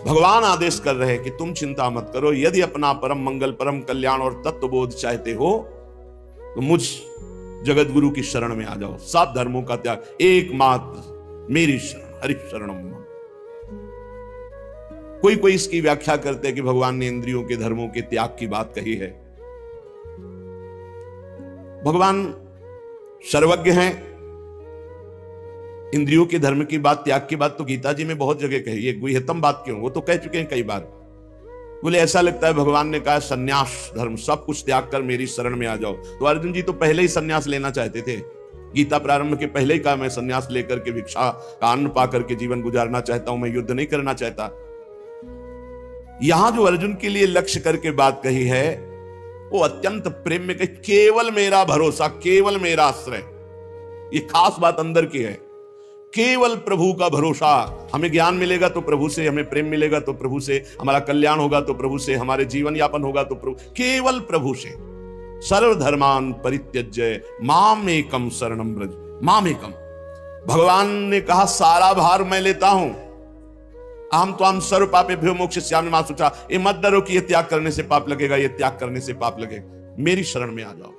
भगवान आदेश कर रहे हैं कि तुम चिंता मत करो, यदि अपना परम मंगल, परम कल्याण और तत्वबोध चाहते हो तो मुझ जगत गुरु की शरण में आ जाओ। सब धर्मों का त्याग, एकमात्र मेरी शरण, हरि शरणम। कोई कोई इसकी व्याख्या करते हैं कि भगवान ने इंद्रियों के धर्मों के त्याग की बात कही है। भगवान सर्वज्ञ हैं, इंद्रियों के धर्म की बात, त्याग की बात तो गीता जी में बहुत जगह कही है। गुह्यतम बात क्यों, वो तो कह चुके हैं कई बार। बोले ऐसा लगता है भगवान ने कहा सन्यास धर्म, सब कुछ त्याग कर मेरी शरण में आ जाओ। तो अर्जुन जी तो पहले ही सन्यास लेना चाहते थे, गीता प्रारंभ के पहले ही कहा मैं सन्यास लेकर के भिक्षा का अन्न पा करके जीवन गुजारना चाहता हूं, मैं युद्ध नहीं करना चाहता। यहां जो अर्जुन के लिए लक्ष्य करके बात कही है वो अत्यंत प्रेम में कही, केवल मेरा भरोसा, केवल मेरा आश्रय। ये खास बात अंदर की है, केवल प्रभु का भरोसा। हमें ज्ञान मिलेगा तो प्रभु से, हमें प्रेम मिलेगा तो प्रभु से, हमारा कल्याण होगा तो प्रभु से, हमारे जीवन यापन होगा तो प्रभु, केवल प्रभु से। सर्वधर्मान परित्यज्य माम एकम शरणम व्रज, माम एकम। भगवान ने कहा सारा भार मैं लेता हूं। हम तो हम सर्व पापेभ्यो मोक्षयिष्यामि मा शुचा, ये मत डरो कि ये त्याग करने से पाप लगेगा, ये त्याग करने से पाप लगेगा, मेरी शरण में आ जाओ।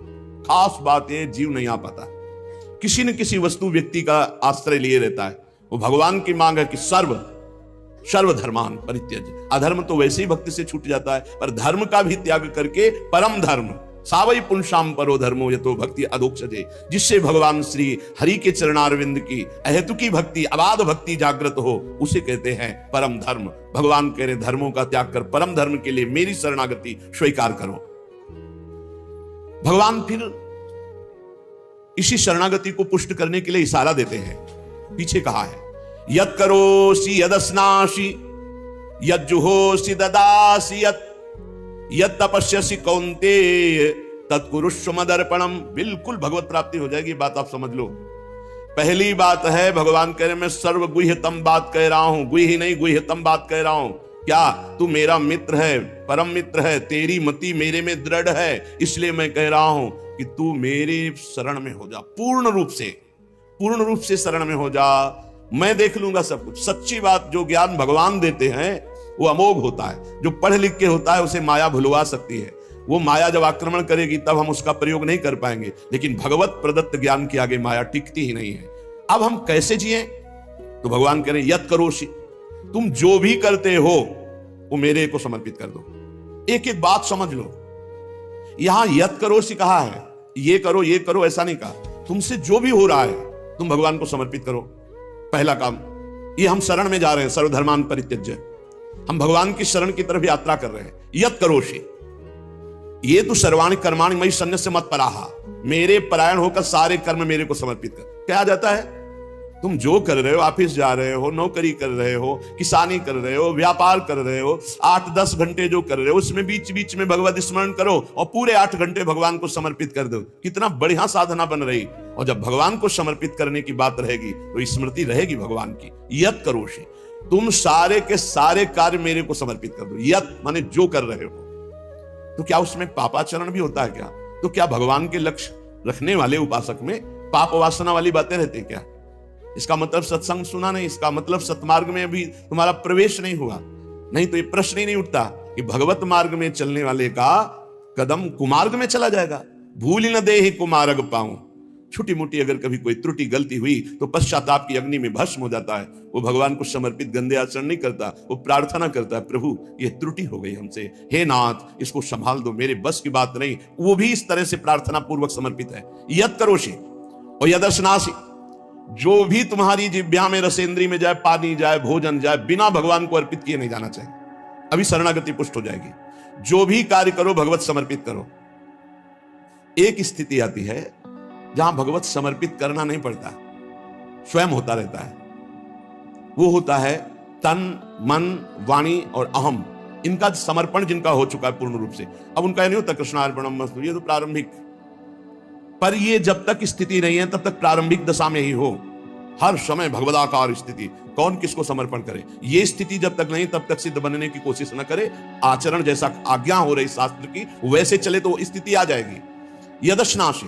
खास बात है जीव नहीं आ पाता, किसी न किसी वस्तु व्यक्ति का आश्रय लिए रहता है। वो भगवान की मांग है कि सर्व धर्मान परित्यज्य। अधर्म तो वैसे ही भक्ति से छूट जाता है, पर धर्म का भी त्याग करके परम धर्म, सावई पुंसाम परो धर्मो यतो भक्ति अधोक्षजे, जिससे भगवान श्री हरि के चरणारविंद की अहेतुकी भक्ति, अबाध भक्ति जागृत हो, उसे कहते हैं परम धर्म। भगवान कह रहे धर्मों का त्याग कर परम धर्म के लिए मेरी शरणागति स्वीकार करो। भगवान फिर इसी शरणागति को पुष्ट करने के लिए इशारा देते हैं। पीछे कहा है यत् करोसि यदस्नासि यज्जुहोसि ददासि यत् तपस्यसि कौन्तेय तत्कुरुष्व मदर्पणम। बिल्कुल भगवत प्राप्ति हो जाएगी, बात आप समझ लो। पहली बात है भगवान कह रहे मैं सर्व गुह्यतम बात कह रहा हूं, गुह्य नहीं गुह्यतम बात कह रहा हूं। क्या तू मेरा मित्र है, परम मित्र है, तेरी मति मेरे में दृढ़ है, इसलिए मैं कह रहा हूं कि तू मेरे शरण में हो जा, पूर्ण रूप से शरण में हो जा। मैं देख लूंगा सब कुछ। सच्ची बात, जो ज्ञान भगवान देते हैं वो अमोघ होता है। जो पढ़ लिख के होता है उसे माया भुलवा सकती है। वो माया जब आक्रमण करेगी तब हम उसका प्रयोग नहीं कर पाएंगे, लेकिन भगवत प्रदत्त ज्ञान के आगे माया टिकती ही नहीं है। अब हम कैसे जिए? तो भगवान कह रहे यत् करोसि, तुम जो भी करते हो वो मेरे को समर्पित कर दो। एक एक बात समझ लो, यहां यत् करोसि कहा है, ये करो ऐसा नहीं कहा। तुमसे जो भी हो रहा है तुम भगवान को समर्पित करो। पहला काम ये, हम शरण में जा रहे हैं, सर्वधर्मान परित्यज्य, हम भगवान की शरण की तरफ यात्रा कर रहे हैं। यत् करोसि, ये तो सर्वाणि कर्माणि मयि सन्न्यस्य मत्पराः, मेरे परायण होकर सारे कर्म मेरे को समर्पित कर। क्या जाता है? तुम जो कर रहे हो, ऑफिस जा रहे हो, नौकरी कर रहे हो, किसानी कर रहे हो, व्यापार कर रहे हो, 8-10 घंटे जो कर रहे हो उसमें बीच बीच में भगवत स्मरण करो और पूरे 8 घंटे भगवान को समर्पित कर दो। कितना बढ़िया साधना बन रही। और जब भगवान को समर्पित करने की बात रहेगी तो स्मृति रहेगी भगवान की। यत् करोसि, तुम सारे के सारे कार्य मेरे को समर्पित कर दो। यत् माने जो कर रहे हो। तो क्या उसमें पापाचरण भी होता है क्या? तो क्या भगवान के लक्ष्य रखने वाले उपासक में पाप वासना वाली बातें रहती है क्या? इसका मतलब सत्संग सुना नहीं, इसका मतलब सतमार्ग में भी तुम्हारा प्रवेश नहीं हुआ। नहीं तो ये प्रश्न ही नहीं उठता कि भगवत मार्ग में चलने वाले का कदम कुमार्ग में चला जाएगा। भूल न दे ही कुमार्ग पाऊं। छोटी मोटी अगर कभी कोई त्रुटि गलती हुई तो पश्चाताप की अग्नि में भस्म हो जाता है। वो भगवान को समर्पित गंदे आचरण नहीं करता, वो प्रार्थना करता है, प्रभु ये त्रुटि हो गई हमसे, हे नाथ इसको संभाल दो, मेरे बस की बात नहीं। वो भी इस तरह से प्रार्थना पूर्वक समर्पित है। यत् करोसि और यदस्नासि, जो भी तुम्हारी जिह्वा में, रसेंद्री में जाए, पानी जाए, भोजन जाए, बिना भगवान को अर्पित किए नहीं जाना चाहिए। अभी शरणागति पुष्ट हो जाएगी। जो भी कार्य करो भगवत समर्पित करो। एक स्थिति आती है जहां भगवत समर्पित करना नहीं पड़ता, स्वयं होता रहता है। वो होता है तन, मन, वाणी और अहम, इनका समर्पण जिनका हो चुका है पूर्ण रूप से। अब उनका नहीं होता कृष्णार्पणमस्तु, ये तो प्रारंभिक। पर ये जब तक स्थिति नहीं है तब तक प्रारंभिक दशा में ही हो। हर समय भगवदाकार स्थिति, कौन किसको समर्पण करे, ये स्थिति जब तक नहीं तब तक सिद्ध बनने की कोशिश न करे। आचरण जैसा आज्ञा हो रही शास्त्र की वैसे चले तो स्थिति आ जाएगी। यदस्नासि,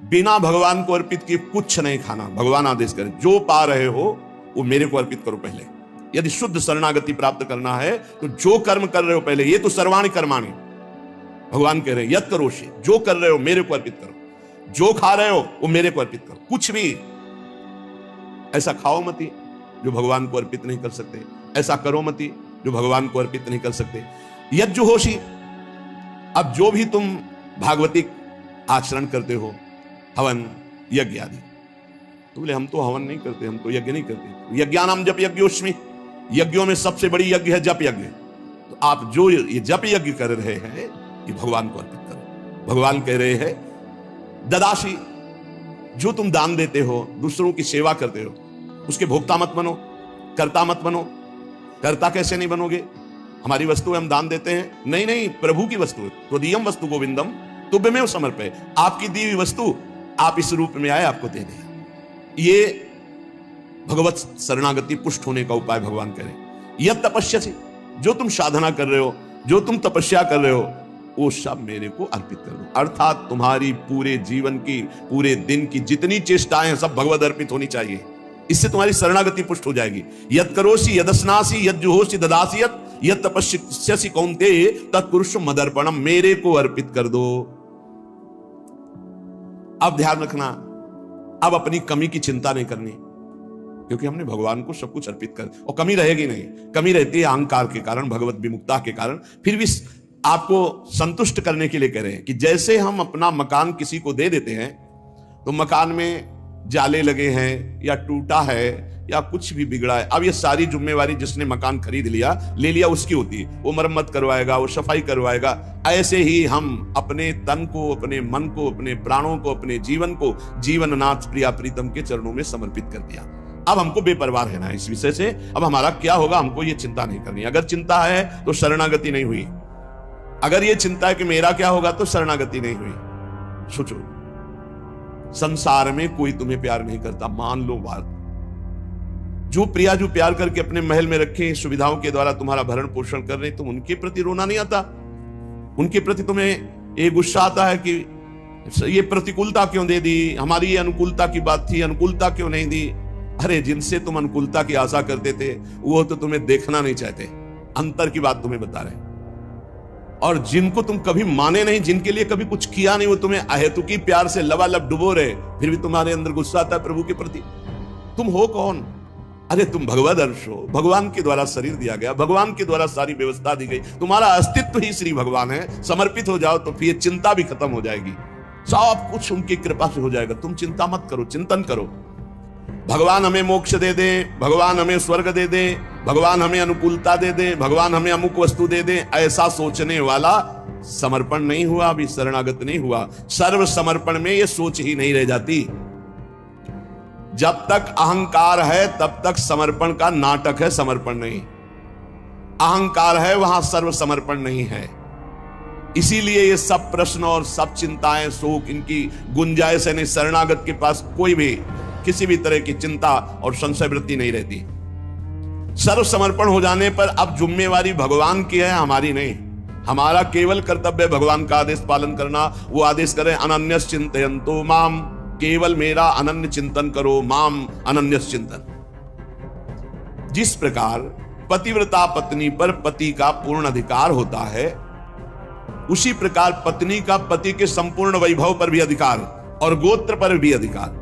बिना भगवान को अर्पित किए कुछ नहीं खाना। भगवान आदेश करे जो पा रहे हो वो मेरे को अर्पित करो पहले। यदि शुद्ध शरणागति प्राप्त करना है तो जो कर्म कर रहे हो पहले, ये तो सर्वाणि कर्माणि भगवान कह रहे हैं, यत् करोषि, जो कर रहे हो मेरे को अर्पित करो, जो खा रहे हो वो मेरे को अर्पित करो। कुछ भी ऐसा खाओ मती जो भगवान को अर्पित नहीं कर सकते, ऐसा करो मती जो भगवान को अर्पित नहीं कर सकते। यज्जुहोषि, अब जो भी तुम भागवतिक आचरण करते हो, हवन यज्ञ आदि, तो बोले हम तो हवन नहीं करते, हम तो यज्ञ नहीं करते। यज्ञानाम जप यज्ञोस्मि, यज्ञों में सबसे बड़ी यज्ञ है जप यज्ञ। तो आप जो ये जप यज्ञ कर रहे हैं ये भगवान को अर्पित करो। भगवान कह रहे हैं ददाशी, जो तुम दान देते हो, दूसरों की सेवा करते हो, उसके भोक्ता मत बनो, कर्ता मत बनो। कर्ता कैसे नहीं बनोगे? हमारी वस्तु हम दान देते हैं, नहीं नहीं, प्रभु की वस्तु है। त्वदीयम वस्तु गोविंदम तुभ्यमेव समर्पये, आपकी दी हुई वस्तु आप इस रूप में आए, आपको दे दिया। ये भगवत शरणागति पुष्ट होने का उपाय भगवान करें। यह तपस्या से, जो तुम साधना कर रहे हो, जो तुम तपस्या कर रहे हो, वो सब मेरे को अर्पित कर दो। अर्थात तुम्हारी पूरे जीवन की, पूरे दिन की जितनी चेष्टाएं हैं सब भगवत अर्पित होनी चाहिए। इससे तुम्हारी शरणागति पुष्ट हो जाएगी। यत् करोषि यदस्नासि यज्जुहोषि ददासि यत् तपस्यसि कौन्तेय तत्कुरुष्व मदर्पणम, मेरे को अर्पित कर दो। अब ध्यान रखना, अब अपनी कमी की चिंता नहीं करनी, क्योंकि हमने भगवान को सब कुछ अर्पित कर, और कमी रहेगी नहीं। कमी रहती है अहंकार के कारण, भगवत विमुक्ता के कारण। फिर भी आपको संतुष्ट करने के लिए कह रहे हैं कि जैसे हम अपना मकान किसी को दे देते हैं, तो मकान में जाले लगे हैं या टूटा है या कुछ भी बिगड़ा है, अब ये सारी जिम्मेवारी जिसने मकान खरीद लिया, ले लिया, उसकी होती है। वो मरम्मत करवाएगा, वो सफाई करवाएगा। ऐसे ही हम अपने तन को, अपने मन को, अपने प्राणों को, अपने जीवन को जीवननाथ प्रिया प्रीतम के चरणों में समर्पित कर दिया। अब हमको बेपरवाह रहना है इस विषय से। अब हमारा क्या होगा, हमको ये चिंता नहीं करनी। अगर चिंता है तो शरणागति नहीं हुई, अगर ये चिंता है कि मेरा क्या होगा तो शरणागति नहीं हुई। सोचो, संसार में कोई तुम्हें प्यार नहीं करता, मान लो बात। जो प्रिया, जो प्यार करके अपने महल में रखे, सुविधाओं के द्वारा तुम्हारा भरण पोषण कर रहे, तुम उनके प्रति रोना नहीं आता? उनके प्रति तुम्हें ये गुस्सा आता है कि ये प्रतिकूलता क्यों दे दी, हमारी ये अनुकूलता की बात थी, अनुकूलता क्यों नहीं दी? अरे जिनसे तुम अनुकूलता की आशा करते थे वो तो तुम्हें देखना नहीं चाहते, अंतर की बात तुम्हें बता रहे। और जिनको तुम कभी माने नहीं, जिनके लिए कभी कुछ किया नहीं, वो तुम्हें अहेतुकी प्यार से लबालब डुबो रहे, फिर भी तुम्हारे अंदर गुस्सा आता है प्रभु के प्रति। तुम हो कौन? अरे तुम भगवद अंश हो, भगवान के द्वारा शरीर दिया गया, भगवान के द्वारा सारी व्यवस्था दी गई, तुम्हारा अस्तित्व ही श्री भगवान है। समर्पित हो जाओ तो फिर चिंता भी खत्म हो जाएगी, सब कुछ उनकी कृपा से हो जाएगा। तुम चिंता मत करो, चिंतन करो। भगवान हमें मोक्ष दे दे, भगवान हमें स्वर्ग दे दे, भगवान हमें अनुकूलता दे दे, भगवान हमें अमुक वस्तु दे दे, ऐसा सोचने वाला समर्पण नहीं हुआ, अभी शरणागत नहीं हुआ। सर्व समर्पण में ये सोच ही नहीं रह जाती। जब तक अहंकार है तब तक समर्पण का नाटक है, समर्पण नहीं। अहंकार है वहां सर्व समर्पण नहीं है। इसीलिए ये सब प्रश्न और सब चिंताएं, शोक, इनकी गुंजाइश है नहीं। शरणागत के पास कोई भी किसी भी तरह की चिंता और संशय वृत्ति नहीं रहती। सर्व समर्पण हो जाने पर अब जिम्मेवारी भगवान की है, हमारी नहीं। हमारा केवल कर्तव्य भगवान का आदेश पालन करना। वो आदेश करें अनन्यस चिंतयन्तो माम, केवल मेरा अनन्य चिंतन करो, माम अनन्यस चिंतन। जिस प्रकार पतिव्रता पत्नी पर पति का पूर्ण अधिकार होता है, उसी प्रकार पत्नी का पति के संपूर्ण वैभव पर भी अधिकार और गोत्र पर भी अधिकार।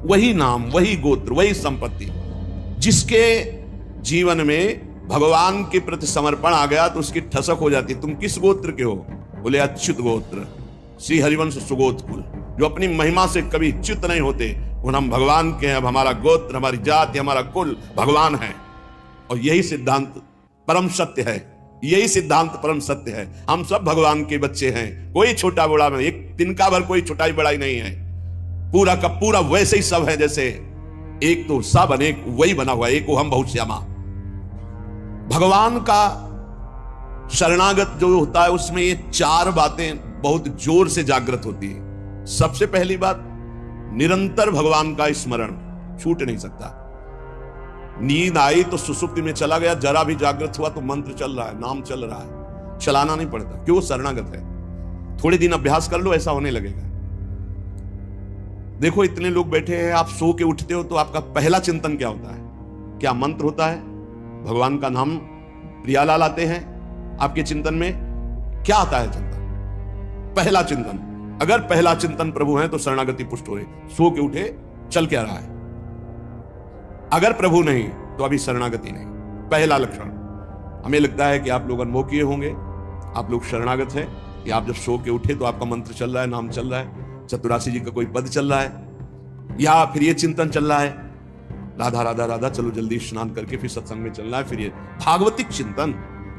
वही नाम, वही गोत्र, वही संपत्ति। जिसके जीवन में भगवान के प्रति समर्पण आ गया तो उसकी ठसक हो जाती। तुम किस गोत्र के हो? बोले अच्युत गोत्र, श्री हरिवंश सुगोत्र कुल, जो अपनी महिमा से कभी च्युत नहीं होते। उन हम भगवान के हैं। अब हमारा गोत्र, हमारी जाति, हमारा कुल भगवान है। और यही सिद्धांत परम सत्य है, यही सिद्धांत परम सत्य है। हम सब भगवान के बच्चे हैं, कोई छोटा बड़ा में, एक तिनका भर कोई छोटाई बड़ाई नहीं है। पूरा का पूरा वैसे ही सब है जैसे एक तो सब अनेक वही बना हुआ, एक हम बहुत श्यामा। भगवान का शरणागत जो होता है उसमें ये चार बातें बहुत जोर से जागृत होती है। सबसे पहली बात, निरंतर भगवान का स्मरण छूट नहीं सकता। नींद आई तो सुसुप्ति में चला गया, जरा भी जागृत हुआ तो मंत्र चल रहा है, नाम चल रहा है, चलाना नहीं पड़ता। क्यों? शरणागत है। थोड़े दिन अभ्यास कर लो, ऐसा होने लगेगा। देखो इतने लोग बैठे हैं, आप सो के उठते हो तो आपका पहला चिंतन क्या होता है? क्या मंत्र होता है? भगवान का नाम प्रियालाल आते हैं आपके चिंतन में? क्या आता है चिंतन? पहला चिंतन, अगर पहला चिंतन प्रभु है तो शरणागति पुष्ट हो रही। सो के उठे, चल क्या रहा है? अगर प्रभु नहीं तो अभी शरणागति नहीं। पहला लक्षण। हमें लगता है कि आप लोग अनुभव किए होंगे, आप लोग शरणागत है कि आप जब सो के उठे तो आपका मंत्र चल रहा है, नाम चल रहा है, चतुरासी जी का कोई पद चल रहा है, या फिर ये चिंतन चल रहा है, राधा राधा राधा, चलो जल्दी स्नान करके फिर सत्संग में चल रहा है, फिर ये भागवतिक चिंतन।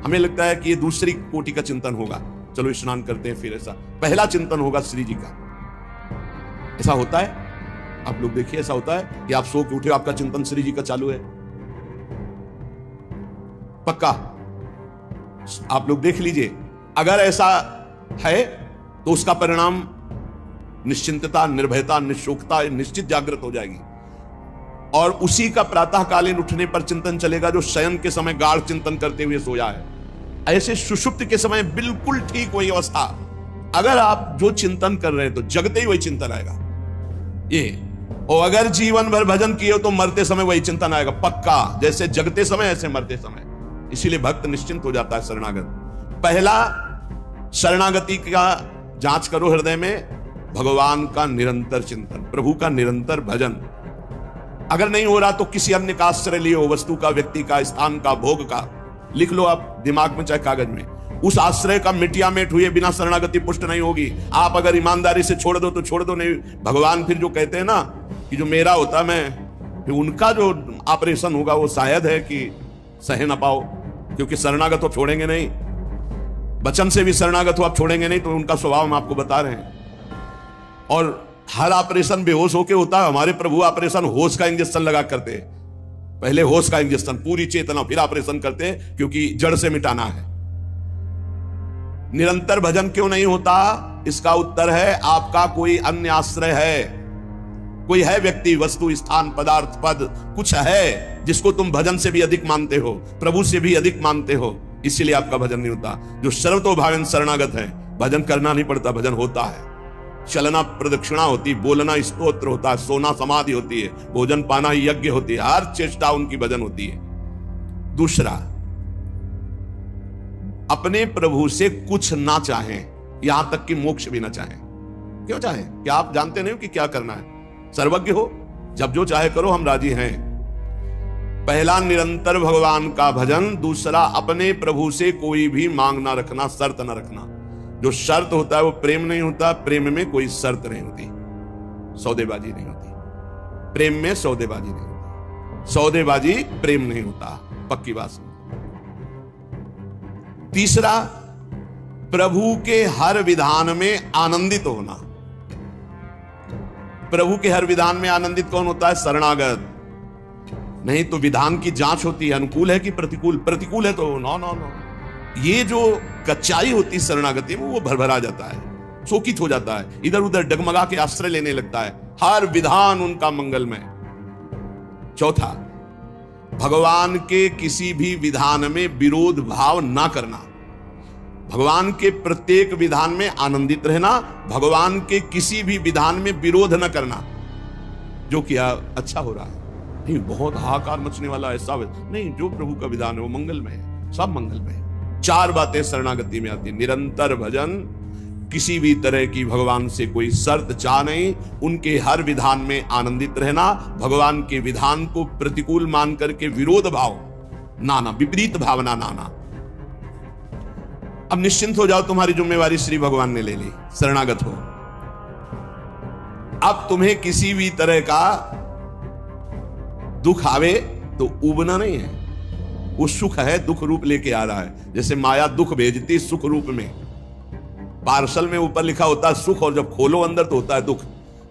हमें लगता है कि ये दूसरी कोटि का चिंतन होगा, चलो स्नान करते हैं, फिर ऐसा पहला चिंतन होगा श्री जी का। ऐसा होता है? आप लोग देखिए, ऐसा होता है कि आप सो के उठे, आपका चिंतन श्री जी का चालू है? पक्का? आप लोग देख लीजिए, अगर ऐसा है तो उसका परिणाम निश्चिंतता, निर्भयता, निशोकता निश्चित जागृत हो जाएगी। और उसी का प्रातःकालीन उठने पर चिंतन चलेगा जो शयन के समय गाढ़ चिंतन करते हुए सोया है। ऐसे सुषुप्त के समय बिल्कुल ठीक वही अवस्था। अगर आप जो चिंतन कर रहे हैं तो जगते ही वही चिंतन आएगा ये, और अगर जीवन भर भजन किए हो तो मरते समय वही चिंतन आएगा पक्का। जैसे जगते समय ऐसे मरते समय। इसीलिए भक्त निश्चिंत हो जाता है शरणागत। पहला, शरणागति का जांच करो हृदय में, भगवान का निरंतर चिंतन, प्रभु का निरंतर भजन। अगर नहीं हो रहा तो किसी अन्य का आश्रय लियो, वस्तु का, व्यक्ति का, स्थान का, भोग का, लिख लो आप दिमाग में चाहे कागज में। उस आश्रय का मिटिया मेट हुए बिना शरणागति पुष्ट नहीं होगी। आप अगर ईमानदारी से छोड़ दो तो छोड़ दो, नहीं भगवान फिर जो कहते हैं ना कि जो मेरा होता मैं, फिर उनका जो ऑपरेशन होगा वो शायद है कि सह ना पाओ, क्योंकि शरणागत हो छोड़ेंगे नहीं। वचन से भी शरणागत हो आप छोड़ेंगे नहीं, तो उनका स्वभाव हम आपको बता रहे हैं। और हर ऑपरेशन बेहोश होके होता है। हमारे प्रभु ऑपरेशन होश का इंजेक्शन लगा करते हैं, पहले होश का इंजेक्शन, पूरी चेतना, फिर ऑपरेशन करते हैं, क्योंकि जड़ से मिटाना है। निरंतर भजन क्यों नहीं होता? इसका उत्तर है आपका कोई अन्य आश्रय है, कोई है व्यक्ति, वस्तु, स्थान, पदार्थ, पद, कुछ है जिसको तुम भजन से भी अधिक मानते हो, प्रभु से भी अधिक मानते हो, इसीलिए आपका भजन नहीं होता। जो सर्वतोभावेन शरणागत है, भजन करना नहीं पड़ता, भजन होता है। चलना प्रदक्षिणा होती, बोलना स्तोत्र होता है, सोना समाधि होती है, भोजन पाना यज्ञ होती है, हर चेष्टा उनकी भजन होती है। दूसरा, अपने प्रभु से कुछ ना चाहें, यहां तक कि मोक्ष भी ना चाहें। क्यों चाहें? क्या आप जानते नहीं हो कि क्या करना है? सर्वज्ञ हो, जब जो चाहे करो, हम राजी हैं। पहला, निरंतर भगवान का भजन। दूसरा, अपने प्रभु से कोई भी मांग ना रखना, शर्त ना रखना। जो शर्त होता है वो प्रेम नहीं होता, प्रेम में कोई शर्त नहीं होती, सौदेबाजी नहीं होती। प्रेम में सौदेबाजी नहीं होती, सौदेबाजी प्रेम नहीं होता, पक्की बात समझ। तीसरा, प्रभु के हर विधान में आनंदित होना। प्रभु के हर विधान में आनंदित कौन होता है? शरणागत। नहीं तो विधान की जांच होती है, अनुकूल है कि प्रतिकूल। प्रतिकूल है तो नो नो नो। ये जो कच्चाई होती है शरणागति में, वो भरभरा जाता है, शोकित हो जाता है, इधर उधर डगमगा के आश्रय लेने लगता है। हर विधान उनका मंगलमय। चौथा, भगवान के किसी भी विधान में विरोध भाव ना करना। भगवान के प्रत्येक विधान में आनंदित रहना, भगवान के किसी भी विधान में विरोध न करना। जो किया अच्छा हो रहा है, नहीं बहुत हाहाकार मचने वाला ऐसा नहीं, जो प्रभु का विधान है वो मंगलमय है, सब मंगलमय है। चार बातें शरणागति में आती है। निरंतर भजन, किसी भी तरह की भगवान से कोई शर्त चाह नहीं, उनके हर विधान में आनंदित रहना, भगवान के विधान को प्रतिकूल मान करके विरोध भाव नाना, विपरीत भावना नाना। अब निश्चिंत हो जाओ, तुम्हारी जिम्मेवारी श्री भगवान ने ले ली, शरणागत हो। अब तुम्हें किसी भी तरह का दुख आवे तो उबना नहीं है, वो सुख है, दुख रूप लेके आ रहा है। जैसे माया दुख भेजती सुख रूप में, पार्सल में ऊपर लिखा होता है सुख, और जब खोलो अंदर तो होता है दुख।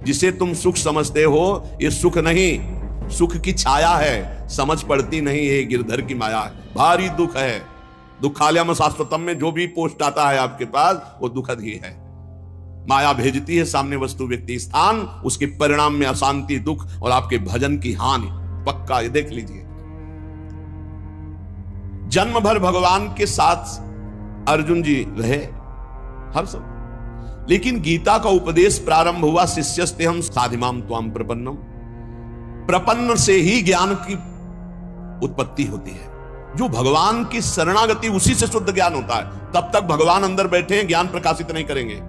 जिसे तुम सुख समझते हो ये सुख नहीं, सुख की छाया है, समझ पड़ती नहीं है, गिरधर की माया है, भारी दुख है। दुखालयम शाश्वतम में जो भी पोस्ट आता है आपके पास वो दुखद ही है। माया भेजती है सामने वस्तु, व्यक्ति, स्थान, उसके परिणाम में अशांति, दुख और आपके भजन की हानि। पक्का ये देख लीजिए। जन्म भर भगवान के साथ अर्जुन जी रहे हर सब, लेकिन गीता का उपदेश प्रारंभ हुआ शिष्यस्ते हम साधिमाम त्वाम प्रपन्नम। प्रपन्न से ही ज्ञान की उत्पत्ति होती है। जो भगवान की शरणागति, उसी से शुद्ध ज्ञान होता है। तब तक भगवान अंदर बैठे हैं, ज्ञान प्रकाशित नहीं करेंगे।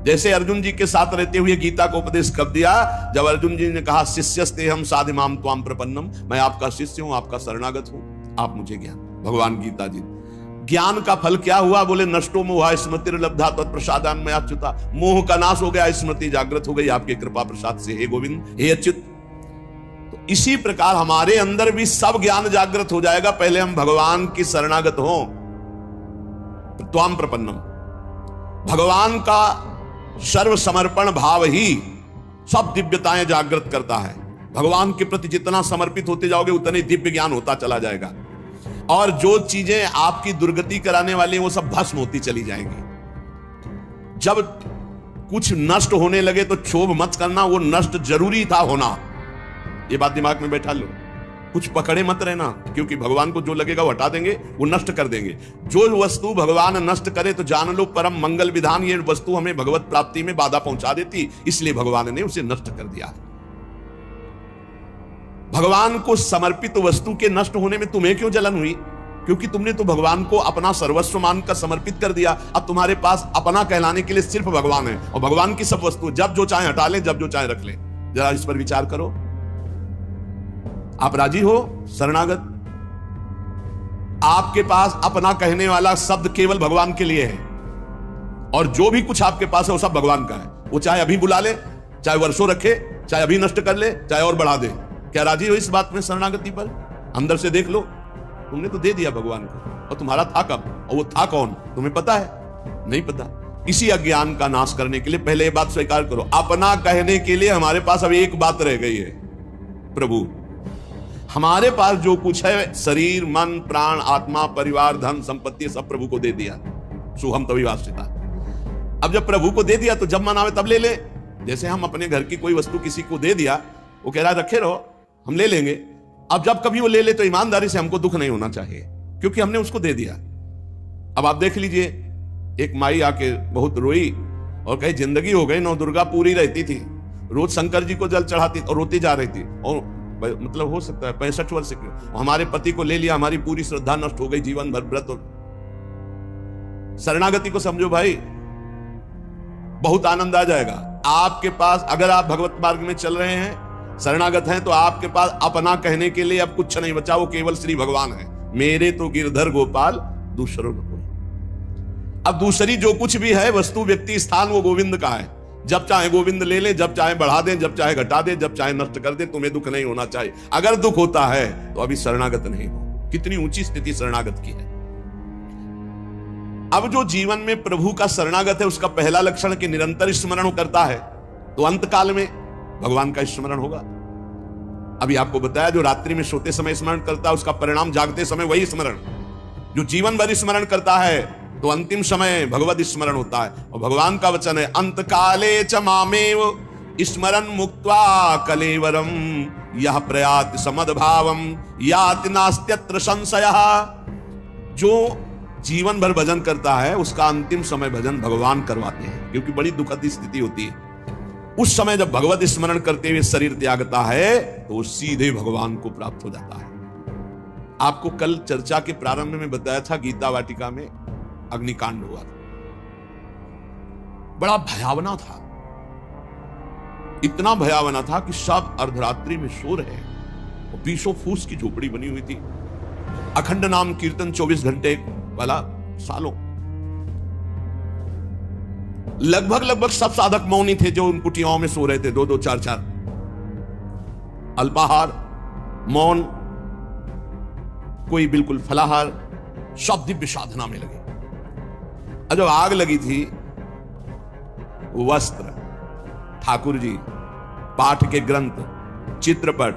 जैसे अर्जुन जी के साथ रहते हुए गीता को उपदेश कब दिया? जब अर्जुन जी ने कहा शिष्यस्ते हम साधिमाम त्वाम प्रपन्नम, मैं आपका शिष्य हूं, आपका शरणागत हूं, आप मुझे ज्ञान। भगवान गीता जी, ज्ञान का फल क्या हुआ? बोले नष्टो मोहा स्मृतिर्लब्धा तत्प्रसादान मया अच्युता, मोह का नाश हो गया, स्मृति जागृत हो गई आपके कृपा प्रसाद से, हे गोविंद, हे अच्युत। तो इसी प्रकार हमारे अंदर भी सब ज्ञान जागृत हो जाएगा, पहले हम भगवान की शरणागत हो। त्वाम प्रपन्नम, भगवान का सर्व समर्पण भाव ही सब दिव्यताएं जागृत करता है। भगवान के प्रति जितना समर्पित होते जाओगे उतने दिव्य ज्ञान होता चला जाएगा, और जो चीजें आपकी दुर्गति कराने वाली वो सब भस्म होती चली जाएंगी। जब कुछ नष्ट होने लगे तो क्षोभ मत करना, वो नष्ट जरूरी था होना, ये बात दिमाग में बैठा लो। कुछ पकड़े मत रहना, क्योंकि भगवान को जो लगेगा वो हटा देंगे, वो नष्ट कर देंगे। जो वस्तु भगवान नष्ट करे तो जान लो परम मंगल विधान, ये वस्तु हमें भगवत प्राप्ति में बाधा पहुंचा देती, इसलिए भगवान ने उसे नष्ट कर दिया। भगवान को समर्पित वस्तु के नष्ट होने में तुम्हें क्यों जलन हुई? क्योंकि तुमने तो भगवान को अपना सर्वस्व मानकर समर्पित कर दिया। अब तुम्हारे पास अपना कहलाने के लिए सिर्फ भगवान है, और भगवान की सब वस्तु जब जो चाहे हटा लें, जब जो चाहे रख लें। जरा इस पर विचार करो। आप राजी हो शरणागत? आपके पास अपना कहने वाला शब्द केवल भगवान के लिए है, और जो भी कुछ आपके पास है वो सब भगवान का है। वो चाहे अभी बुला ले, चाहे वर्षों रखे, चाहे अभी नष्ट कर ले, चाहे और बढ़ा दे। क्या राजी हो इस बात में शरणागति पर? अंदर से देख लो, तुमने तो दे दिया भगवान को, और तुम्हारा था कब, और वो था कौन, तुम्हें पता है? नहीं पता। इसी अज्ञान का नाश करने के लिए पहले ये बात स्वीकार करो, अपना कहने के लिए हमारे पास अब एक बात रह गई है, प्रभु। हमारे पास जो कुछ है, शरीर, मन, प्राण, आत्मा, परिवार, धन, संपत्ति, सब प्रभु को दे दिया। सुहम तभी वास्तिता। अब जब प्रभु को दे दिया तो जब मन आवे तब ले ले। जैसे हम अपने घर की कोई वस्तु किसी को दे दिया, वो कह रहा है रखे रहो, हम ले लेंगे। अब जब कभी वो ले ले तो ईमानदारी से हमको दुख नहीं होना चाहिए, क्योंकि हमने उसको दे दिया। अब आप देख लीजिए, एक माई आके बहुत रोई और कही जिंदगी हो गई, नौ दुर्गा पूरी रहती थी, रोज शंकर जी को जल चढ़ाती और रोती जा रही थी, और मतलब हो सकता है 65 वर्ष की, हमारे पति को ले लिया, हमारी पूरी श्रद्धा नष्ट हो गई, जीवन भर व्रत। शरणागति को समझो भाई, बहुत आनंद आ जाएगा आपके पास। अगर आप भगवत मार्ग में चल रहे हैं, शरणागत हैं, तो आपके पास अपना कहने के लिए अब कुछ नहीं बचा, वो केवल श्री भगवान है। मेरे तो गिरधर गोपाल, दूसरों को। अब दूसरी जो कुछ भी है, वस्तु, व्यक्ति, स्थान, वो गोविंद का है। जब चाहे गोविंद ले ले, जब चाहे बढ़ा दे, जब चाहे घटा दे, जब चाहे नष्ट कर दे। तुम्हें दुख नहीं होना चाहिए। अगर दुख होता है तो अभी शरणागत नहीं हो। कितनी ऊंची स्थिति शरणागत की है। अब जो जीवन में प्रभु का शरणागत है, उसका पहला लक्षण कि निरंतर स्मरण करता है, तो अंत काल में भगवान का स्मरण होगा। अभी आपको बताया, जो रात्रि में सोते समय स्मरण करता है, उसका परिणाम जागते समय वही स्मरण। जो जीवन भर स्मरण करता है, तो अंतिम समय भगवत स्मरण होता है। और भगवान का वचन है, अंत काले च मामेव स्मरण मुक्त्वा कलेवरम यह प्रयाति समद्भावम याति नास्त्यत्र संशयः। जो जीवन भर भजन करता है, उसका अंतिम समय भजन भगवान करवाते हैं, क्योंकि बड़ी दुखद स्थिति होती है। उस समय जब भगवत स्मरण करते हुए शरीर त्यागता है, तो वो सीधे भगवान को प्राप्त हो जाता है। आपको कल चर्चा के प्रारंभ में बताया था, गीता वाटिका में अग्निकांड हुआ था, बड़ा भयावना था। इतना भयावना था कि सब अर्धरात्रि में सो रहे, और 20 फूस की झोपड़ी बनी हुई थी। अखंड नाम कीर्तन 24 घंटे वाला, सालों। लगभग सब साधक मौनी थे, जो उन कुटियाओं में सो रहे थे, 2-2, 4-4। अल्पाहार, मौन, कोई बिल्कुल फलाहार, सब दिव्य साधना में लगे। जब आग लगी थी, वस्त्र, ठाकुर जी, पाठ के ग्रंथ, चित्रपट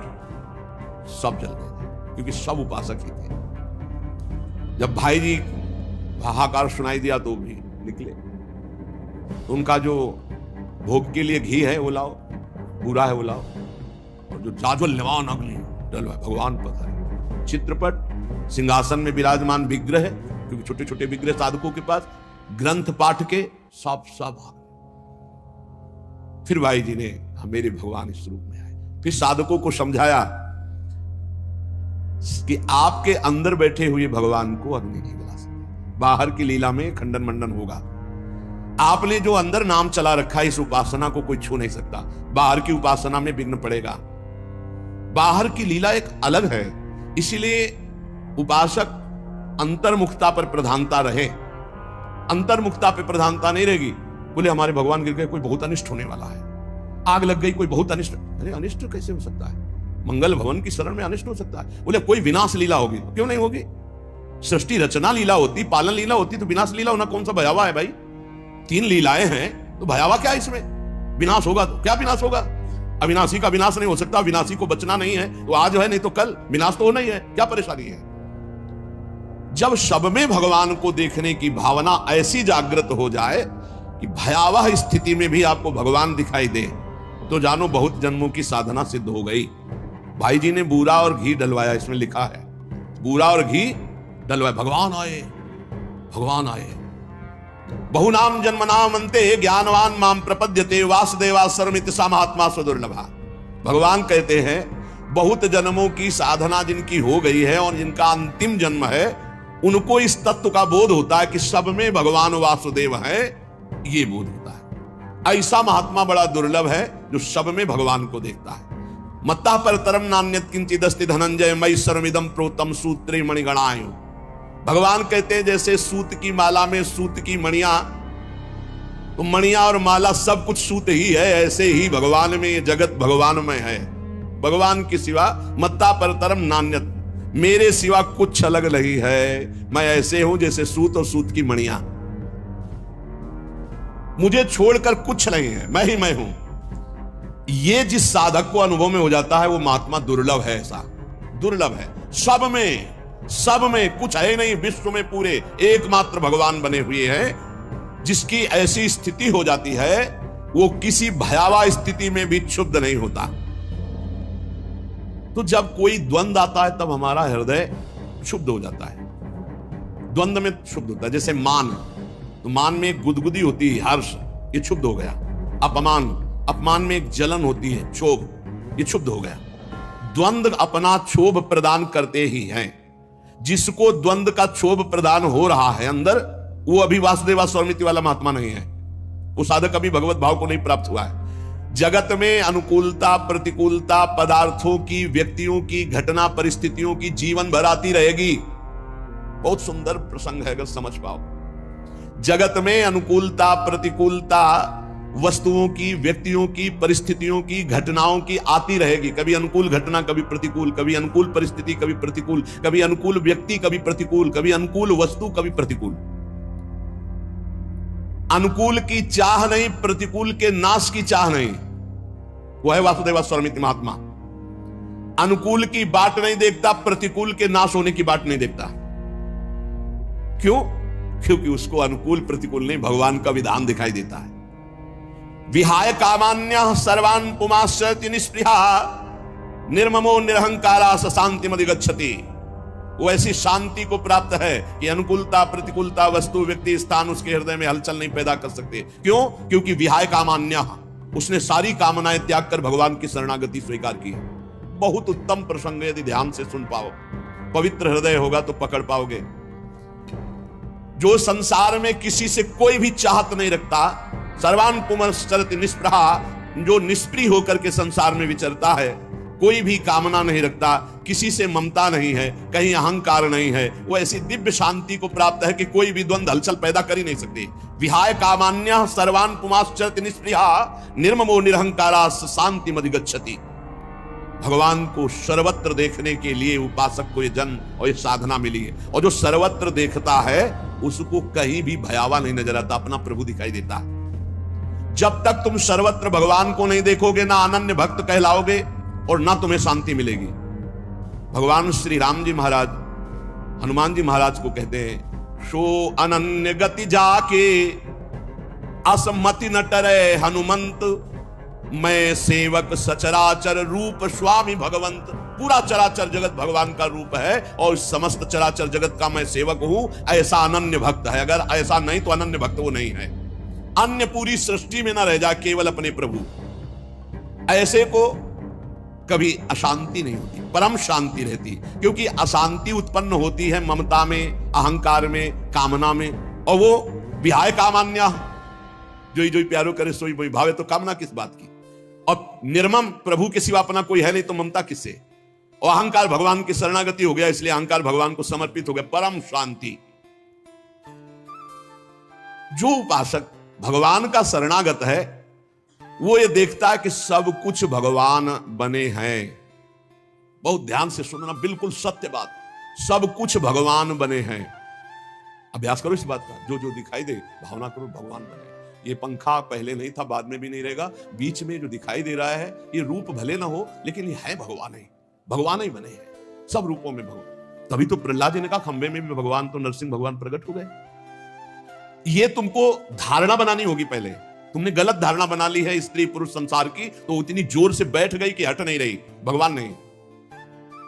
सब जल गए थे, क्योंकि सब उपासक ही थे। जब भाई जी हाहाकार सुनाई दिया तो भी निकले। उनका जो भोग के लिए घी है वो लाओ, पूरा है वो लाओ, और जो जाज्वल्यमान अग्नि डलवा, भगवान पधारे। चित्रपट, सिंहासन में विराजमान विग्रह, क्योंकि छोटे छोटे विग्रह साधकों के पास, ग्रंथ पाठ के सब फिर भाई जी ने मेरे भगवान इस रूप में आए। फिर साधकों को समझाया कि आपके अंदर बैठे हुए भगवान को अग्नि नहीं जला सकता। बाहर की लीला में खंडन मंडन होगा। आपने जो अंदर नाम चला रखा है, इस उपासना को कोई छू नहीं सकता। बाहर की उपासना में विघ्न पड़ेगा। बाहर की लीला एक अलग है, इसीलिए उपासक अंतर्मुखता पर प्रधानता रहे। अंतर्मुखता पर प्रधानता नहीं रहेगी, बोले हमारे भगवान गिर गए, कोई बहुत अनिष्ट होने वाला है, आग लग गई, कोई बहुत अनिष्ट। अरे अनिष्ट कैसे हो सकता है? मंगल भवन की शरण में अनिष्ट हो सकता है? बोले कोई विनाश लीला होगी, क्यों नहीं होगी? सृष्टि रचना लीला होती, पालन लीला होती, तो विनाश लीला होना कौन सा भयावह है भाई? 3 लीलाएं हैं तो भयावह क्या है इसमें? विनाश होगा तो क्या विनाश होगा? अविनाशी का विनाश नहीं हो सकता। विनाशी को बचना नहीं है तो आज है, नहीं तो कल। विनाश तो होना ही है, क्या परेशानी है? जब सब में भगवान को देखने की भावना ऐसी जागृत हो जाए कि भयावह स्थिति में भी आपको भगवान दिखाई दे, तो जानो बहुत जन्मों की साधना सिद्ध हो गई। भाई जी ने बूरा और घी डलवाया, इसमें लिखा है बूरा और घी डलवाया। भगवान आए, भगवान आए। बहुनाम जन्मनाम अंते ज्ञानवान माम प्रपद्यते वासुदेवा सर्वमिति सा महात्मा स्वदुर्लभा। भगवान कहते हैं बहुत जन्मों की साधना जिनकी हो गई है और जिनका अंतिम जन्म है, उनको इस तत्व का बोध होता है कि सब में भगवान वासुदेव है। ये बोध होता है। ऐसा महात्मा बड़ा दुर्लभ है जो सब में भगवान को देखता है। मत्ता पर तरम नान्यत किंचिदस्ति धनंजय मई सर्वमिदं प्रोतम सूत्रे मणिगणायु। भगवान कहते हैं जैसे सूत की माला में सूत की मणियां, तो मणियां और माला सब कुछ सूत ही है, ऐसे ही भगवान में ये जगत भगवान में है। भगवान के सिवा मत्ता पर तरम नान्यत, मेरे सिवा कुछ अलग नहीं है। मैं ऐसे हूं जैसे सूत और सूत की मणियां, मुझे छोड़कर कुछ नहीं है, मैं ही मैं हूं। ये जिस साधक को अनुभव में हो जाता है वो महात्मा दुर्लभ है। ऐसा दुर्लभ है। सब में कुछ है नहीं, विश्व में पूरे एकमात्र भगवान बने हुए हैं। जिसकी ऐसी स्थिति हो जाती है वो किसी भयावह स्थिति में भी क्षुब्ध नहीं होता। तो जब कोई द्वंद आता है तब हमारा हृदय क्षुब्ध हो जाता है। द्वंद में क्षुब्ध होता है। जैसे मान, तो मान में एक गुदगुदी होती है, हर्ष, ये क्षुब्ध हो गया। अपमान, अपमान में एक जलन होती है, क्षोभ, ये क्षुब्ध हो गया। द्वंद अपना क्षोभ प्रदान करते ही हैं। जिसको द्वंद का क्षोभ प्रदान हो रहा है अंदर, वो अभी वासुदेवा स्वरमिति वाला महात्मा नहीं है। वो साधक अभी भगवत भाव को नहीं प्राप्त हुआ है। जगत में अनुकूलता प्रतिकूलता पदार्थों की, व्यक्तियों की, घटना परिस्थितियों की जीवन भर आती रहेगी। बहुत सुंदर प्रसंग है अगर समझ पाओ। जगत में अनुकूलता प्रतिकूलता वस्तुओं की, व्यक्तियों की, परिस्थितियों की, घटनाओं की आती रहेगी। कभी अनुकूल घटना, कभी प्रतिकूल, कभी अनुकूल परिस्थिति, कभी प्रतिकूल, कभी अनुकूल व्यक्ति, कभी प्रतिकूल, कभी अनुकूल वस्तु, कभी प्रतिकूल। अनुकूल की चाह नहीं, प्रतिकूल के नाश की चाह नहीं। वो है वासुदेवा स्वरमिति महात्मा। अनुकूल की बाट नहीं देखता, प्रतिकूल के नाश होने की बाट नहीं देखता। क्यों? क्योंकि उसको अनुकूल प्रतिकूल नहीं, भगवान का विधान दिखाई देता है। विहाय कामान्य सर्वान् पुमाश्चर्ति निस्पृहा निर्ममो निरहंकारा स शांतिमधिगच्छति। वो ऐसी शांति को प्राप्त है कि अनुकूलता प्रतिकूलता वस्तु व्यक्ति स्थान उसके हृदय में हलचल नहीं पैदा कर सकते। क्यों? क्योंकि विहाय कामान्य, उसने सारी कामनाएं त्याग कर भगवान की शरणागति स्वीकार की है। बहुत उत्तम प्रसंग, यदि ध्यान से सुन पाओ, पवित्र हृदय होगा तो पकड़ पाओगे। जो संसार में किसी से कोई भी चाहत नहीं रखता, सर्वान् पुमाश्चरति निस्पृहा, जो निष्प्रिय होकर के संसार में विचरता है, कोई भी कामना नहीं रखता, किसी से ममता नहीं है, कहीं अहंकार नहीं है, वो ऐसी दिव्य शांति को प्राप्त है कि कोई भी द्वंद हलचल पैदा कर ही नहीं सकती। विहाय कामान्य सर्वान् पुमाश्चरति निस्पृहा निर्ममो निरहंकारा स शांतिमधिगच्छति। भगवान को सर्वत्र देखने के लिए उपासक को ये जन्म और ये साधना मिली है। और जो सर्वत्र देखता है उसको कहीं भी भयावह नहीं नजर आता, अपना प्रभु दिखाई देता है। जब तक तुम सर्वत्र भगवान को नहीं देखोगे, ना अनन्य भक्त कहलाओगे और ना तुम्हें शांति मिलेगी। भगवान श्री राम जी महाराज हनुमान जी महाराज को कहते हैं, सो अनन्य गति जाके असमति न टरे हनुमंत, मैं सेवक सचराचर रूप स्वामी भगवंत। पूरा चराचर जगत भगवान का रूप है और समस्त चराचर जगत का मैं सेवक हूं। ऐसा अनन्य भक्त है। अगर ऐसा नहीं तो अनन्य भक्त वो नहीं है। अन्य पूरी सृष्टि में ना रह जा, केवल अपने प्रभु। ऐसे को कभी अशांति नहीं होती, परम शांति रहती, क्योंकि अशांति उत्पन्न होती है ममता में, अहंकार में, कामना में, और वो विहाय कामान्या, जोई जोई प्यारो करे सोई मोई भावे, तो कामना किस बात की। और निर्मम प्रभु के सिवा अपना कोई है नहीं, तो ममता किससे। और अहंकार भगवान की शरणागति हो गया, इसलिए अहंकार भगवान को समर्पित हो गया, परम शांति। जो उपासक भगवान का शरणागत है वो ये देखता है कि सब कुछ भगवान बने हैं। बहुत ध्यान से सुनना, बिल्कुल सत्य बात, सब कुछ भगवान बने हैं। अभ्यास करो इस बात का, जो जो दिखाई दे भावना करो भगवान बने। ये पंखा पहले नहीं था, बाद में भी नहीं रहेगा, बीच में जो दिखाई दे रहा है ये रूप भले ना हो, लेकिन ये है भगवान ही, भगवान ही बने हैं सब रूपों में भगवान। तभी तो प्रहलाद जी ने कहा खंबे में भी भगवान, तो नरसिंह भगवान प्रकट हो गए। ये तुमको धारणा बनानी होगी। पहले तुमने गलत धारणा बना ली है स्त्री पुरुष संसार की, तो इतनी जोर से बैठ गई कि हट नहीं रही, भगवान नहीं।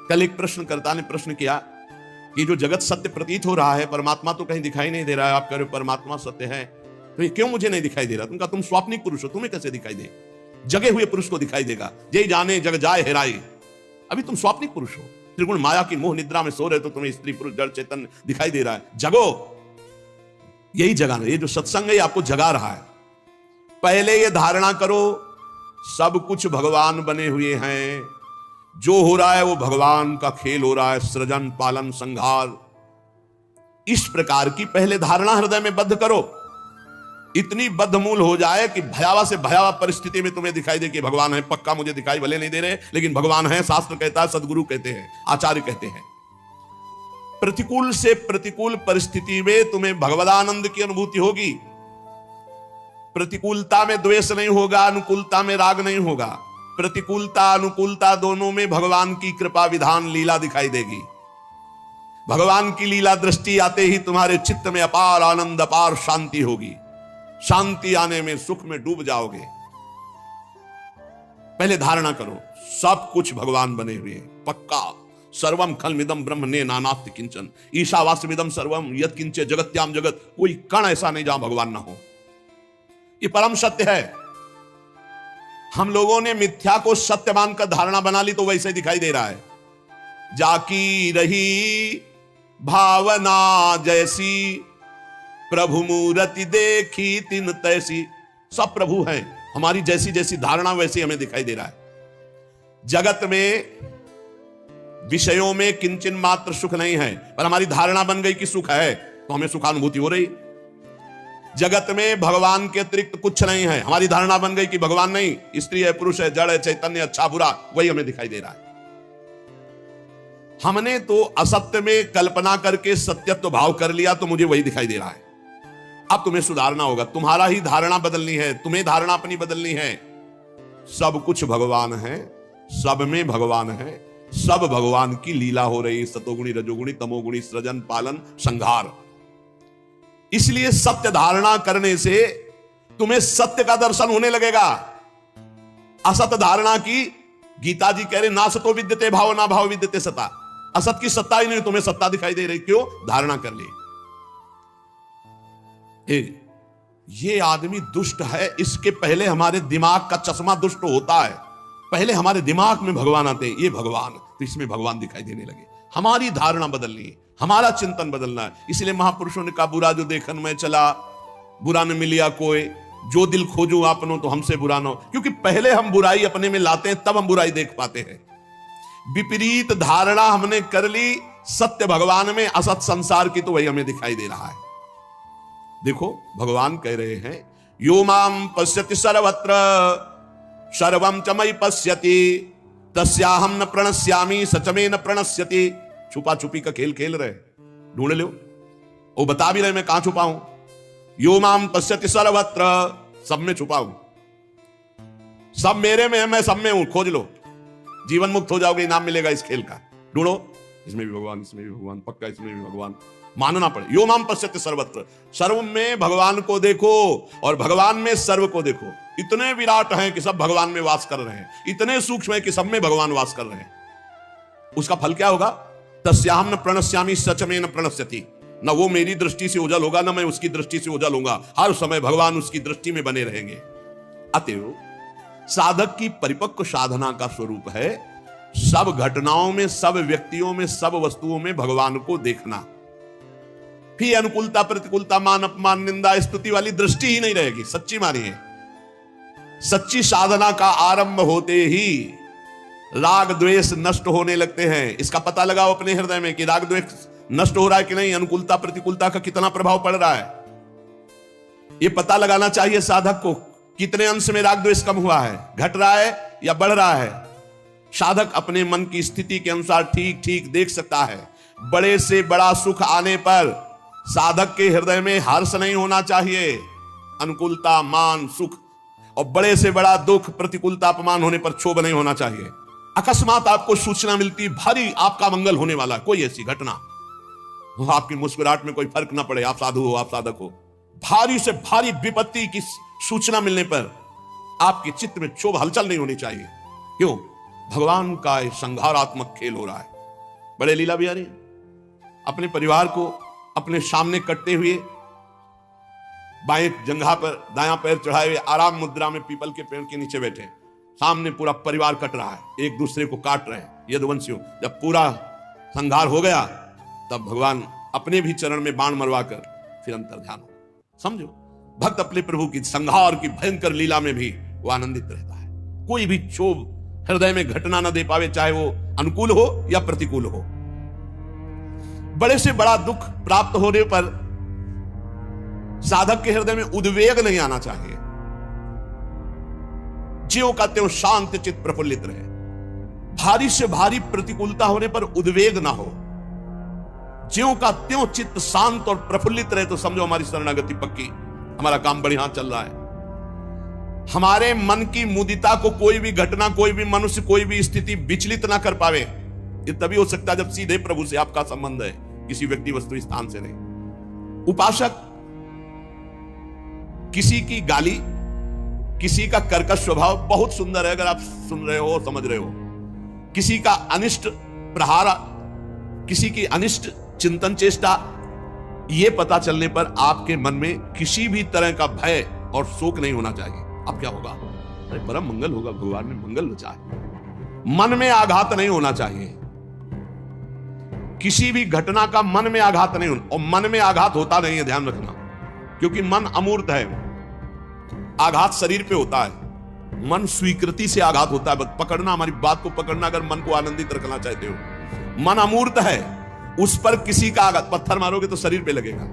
कल एक प्रश्नकर्ता ने प्रश्न किया कि जो जगत सत्य प्रतीत हो रहा है, परमात्मा तो कहीं दिखाई नहीं दे रहा है, आप कह रहे हो परमात्मा सत्य है, तो ये क्यों मुझे नहीं दिखाई दे रहा। तुम कहा तुम स्वाप्निक पुरुष हो, तुम्हें कैसे दिखाई दे, जगे हुए पुरुष को दिखाई देगा, यही जाने जग जाए हेराई। अभी तुम स्वाप्निक पुरुष हो, त्रिगुण माया की मोह निद्रा में सो रहे, तो तुम्हें स्त्री पुरुष जड़ चेतन दिखाई दे रहा है। जगो, यही जगाना, ये जो सत्संग है आपको जगा रहा है। पहले ये धारणा करो सब कुछ भगवान बने हुए हैं, जो हो रहा है वो भगवान का खेल हो रहा है, सृजन पालन संहार। इस प्रकार की पहले धारणा हृदय में बद्ध करो, इतनी बद्धमूल हो जाए कि भयावह से भयावह परिस्थिति में तुम्हें दिखाई दे कि भगवान है। पक्का मुझे दिखाई भले नहीं दे रहे, लेकिन भगवान है, शास्त्र कहता है, सदगुरु कहते हैं, आचार्य कहते हैं। प्रतिकूल से प्रतिकूल परिस्थिति में तुम्हें भगवदानंद की अनुभूति होगी। प्रतिकूलता में द्वेष नहीं होगा, अनुकूलता में राग नहीं होगा। प्रतिकूलता अनुकूलता दोनों में भगवान की कृपा विधान लीला दिखाई देगी। भगवान की लीला दृष्टि आते ही तुम्हारे चित्त में अपार आनंद, अपार शांति होगी। शांति आने में सुख में डूब जाओगे। पहले धारणा करो सब कुछ भगवान बने हुए हैं, पक्का। सर्वम खलमिदम ब्रह्म ने नानास्ति किंचन, ईशावास्यमिदम सर्वम यत् किंचे जगत्याम जगत। कोई कण ऐसा नहीं जहां भगवान ना हो, ये परम सत्य है। हम लोगों ने मिथ्या को सत्य मानकर धारणा बना ली, तो वैसे दिखाई दे रहा है। जाकी रही भावना जैसी, प्रभु मूर्ति देखी तिन तैसी। सब प्रभु हैं, हमारी जैसी जैसी धारणा वैसी हमें दिखाई दे रहा है। जगत में विषयों में किंचन मात्र सुख नहीं है, पर हमारी धारणा बन गई कि सुख है, तो हमें सुखानुभूति हो रही। जगत में भगवान के अतिरिक्त कुछ नहीं है, हमारी धारणा बन गई कि भगवान नहीं, स्त्री है, पुरुष है, जड़ है, चैतन्य, अच्छा बुरा, वही हमें दिखाई दे रहा है। हमने तो असत्य में कल्पना करके सत्यत्व भाव कर लिया, तो मुझे वही दिखाई दे रहा है। अब तुम्हें सुधारना होगा, तुम्हारा ही धारणा बदलनी है, तुम्हें धारणा अपनी बदलनी है। सब कुछ भगवान है, सब में भगवान है, सब भगवान की लीला हो रही, सतोगुणी रजोगुणी तमोगुणी, सृजन पालन संहार। इसलिए सत्य धारणा करने से तुम्हें सत्य का दर्शन होने लगेगा। असत धारणा की, गीता जी कह रहे ना सतो विद्यते भाव ना भाव विद्यते सता। असत की सत्ता ही नहीं, तुम्हें सत्ता दिखाई दे रही, क्यों? धारणा कर ली। ये आदमी दुष्ट है, इसके पहले हमारे दिमाग का चश्मा दुष्ट होता है। पहले हमारे दिमाग में भगवान आते हैं, ये भगवान, तो इसमें भगवान दिखाई देने लगे। हमारी धारणा बदलनी है, हमारा चिंतन बदलना है। इसलिए महापुरुषों ने कहा बुरा जो देखन में चला, बुरा न मिलिया कोई, जो दिल खोजू आपनो तो हमसे बुरा न हो। क्योंकि पहले हम बुराई अपने में लाते हैं, तब हम बुराई देख पाते हैं। विपरीत धारणा हमने कर ली सत्य भगवान में, असत संसार की, तो वही हमें दिखाई दे रहा है। देखो भगवान कह रहे हैं यो माम पश्यति सर्वत्र सर्वम च मयि पश्यति तस्याहम न प्रणश्यामि सच में न प्रणश्यति। छुपा छुपी का खेल खेल रहे, ढूंढ लो, वो बता भी रहे मैं कहां छुपा हूं। यो माम पश्यति सर्वत्र, सब में छुपा हूं, सब मेरे में है, मैं सब में हूं, खोज लो, जीवन मुक्त हो जाओगे, इनाम मिलेगा इस खेल का। ढूंढो, इसमें भी भगवान, इसमें भी भगवान, पक्का इसमें भी भगवान, मानना पड़े। यो माम पश्यति सर्वत्र, सर्व में भगवान को देखो और भगवान में सर्व को देखो। इतने विराट हैं कि सब भगवान में वास कर रहे हैं, इतने सूक्ष्म है कि सब में भगवान वास कर रहे हैं। उसका फल क्या होगा? तस्याहम न प्रणश्यामि सच में न प्रणश्यति। न वो मेरी दृष्टि से ओझल होगा, न मैं उसकी दृष्टि से ओझल होगा, हर समय भगवान उसकी दृष्टि में बने रहेंगे। अतएव साधक की परिपक्व साधना का स्वरूप है सब घटनाओं में, सब व्यक्तियों में, सब वस्तुओं में भगवान को देखना। फिर अनुकूलता, प्रतिकूलता, मान अपमान, निंदा, स्तुति वाली दृष्टि ही नहीं रहेगी। सच्ची मानिए, सच्ची साधना का आरंभ होते ही राग द्वेष नष्ट होने लगते हैं। इसका पता लगाओ अपने हृदय में कि राग द्वेष नष्ट हो रहा है कि नहीं, अनुकूलता प्रतिकूलता का कितना प्रभाव पड़ रहा है। यह पता लगाना चाहिए साधक को, कितने अंश में राग द्वेष कम हुआ है, घट रहा है या बढ़ रहा है। साधक अपने मन की स्थिति के अनुसार ठीक ठीक देख सकता है। बड़े से बड़ा सुख आने पर साधक के हृदय में हर्ष नहीं होना चाहिए, अनुकूलता, मान, सुख, और बड़े से बड़ा दुख, प्रतिकूलता, अपमान होने पर क्षोभ नहीं होना चाहिए। अकस्मात आपको सूचना मिलती, भारी आपका मंगल होने वाला, कोई ऐसी घटना, आपकी मुस्कुराहट में कोई फर्क ना पड़े, आप साधु हो, आप साधक हो, भारी से भारी विपत्ति की सूचना मिलने पर आपके चित्त में क्षोभ, हलचल नहीं होनी चाहिए। क्यों? भगवान का संहारात्मक खेल हो रहा है। बड़े लीला बिहारी अपने परिवार को अपने सामने कटते हुए बाएं जंघा पर दायां पैर चढ़ाए हुए आराम मुद्रा में पीपल के पेड़ के नीचे बैठे, सामने पूरा परिवार कट रहा है, एक दूसरे को काट रहे हैं यदुवंशियों। जब पूरा संहार हो गया तब भगवान अपने भी चरण में बाण मरवाकर फिर अंतर्ध्यान हो। समझो, भक्त अपने प्रभु की संहार की भयंकर लीला में भी वो आनंदित रहता है। कोई भी क्षोभ हृदय में घटना न दे पावे, चाहे वो अनुकूल हो या प्रतिकूल हो। बड़े से बड़ा दुख प्राप्त होने पर साधक के हृदय में उद्वेग नहीं आना चाहिए। ज्यों का त्यों शांत चित्त प्रफुल्लित रहे। भारी से भारी प्रतिकूलता होने पर उद्वेग ना हो, ज्यों का त्यों चित्त शांत और प्रफुल्लित रहे, तो समझो हमारी शरणागति पक्की, हमारा काम बढ़िया चल रहा है। हमारे मन की मुदिता को कोई भी घटना, कोई भी मनुष्य, कोई भी स्थिति विचलित ना कर पावे। ये तभी हो सकता है जब सीधे प्रभु से आपका संबंध है, किसी व्यक्ति वस्तु स्थान से नहीं। उपासक किसी की गाली, किसी का कर्कश स्वभाव बहुत सुंदर है, अगर आप सुन रहे हो, समझ रहे हो। किसी का अनिष्ट प्रहार, किसी की अनिष्ट चिंतन चेष्टा, यह पता चलने पर आपके मन में किसी भी तरह का भय और शोक नहीं होना चाहिए। अब क्या होगा? अरे परम मंगल होगा, भगवान ने मंगल रचा है। मन में आघात नहीं होना चाहिए, किसी भी घटना का मन में आघात नहीं होना। और मन में आघात होता नहीं है, ध्यान रखना, क्योंकि मन अमूर्त है। आघात शरीर पे होता है, मन स्वीकृति से आघात होता है। पकड़ना, हमारी बात को पकड़ना, अगर मन को आनंदित रखना चाहते हो। मन अमूर्त है, उस पर किसी का आघात, पत्थर मारोगे तो शरीर पे लगेगा,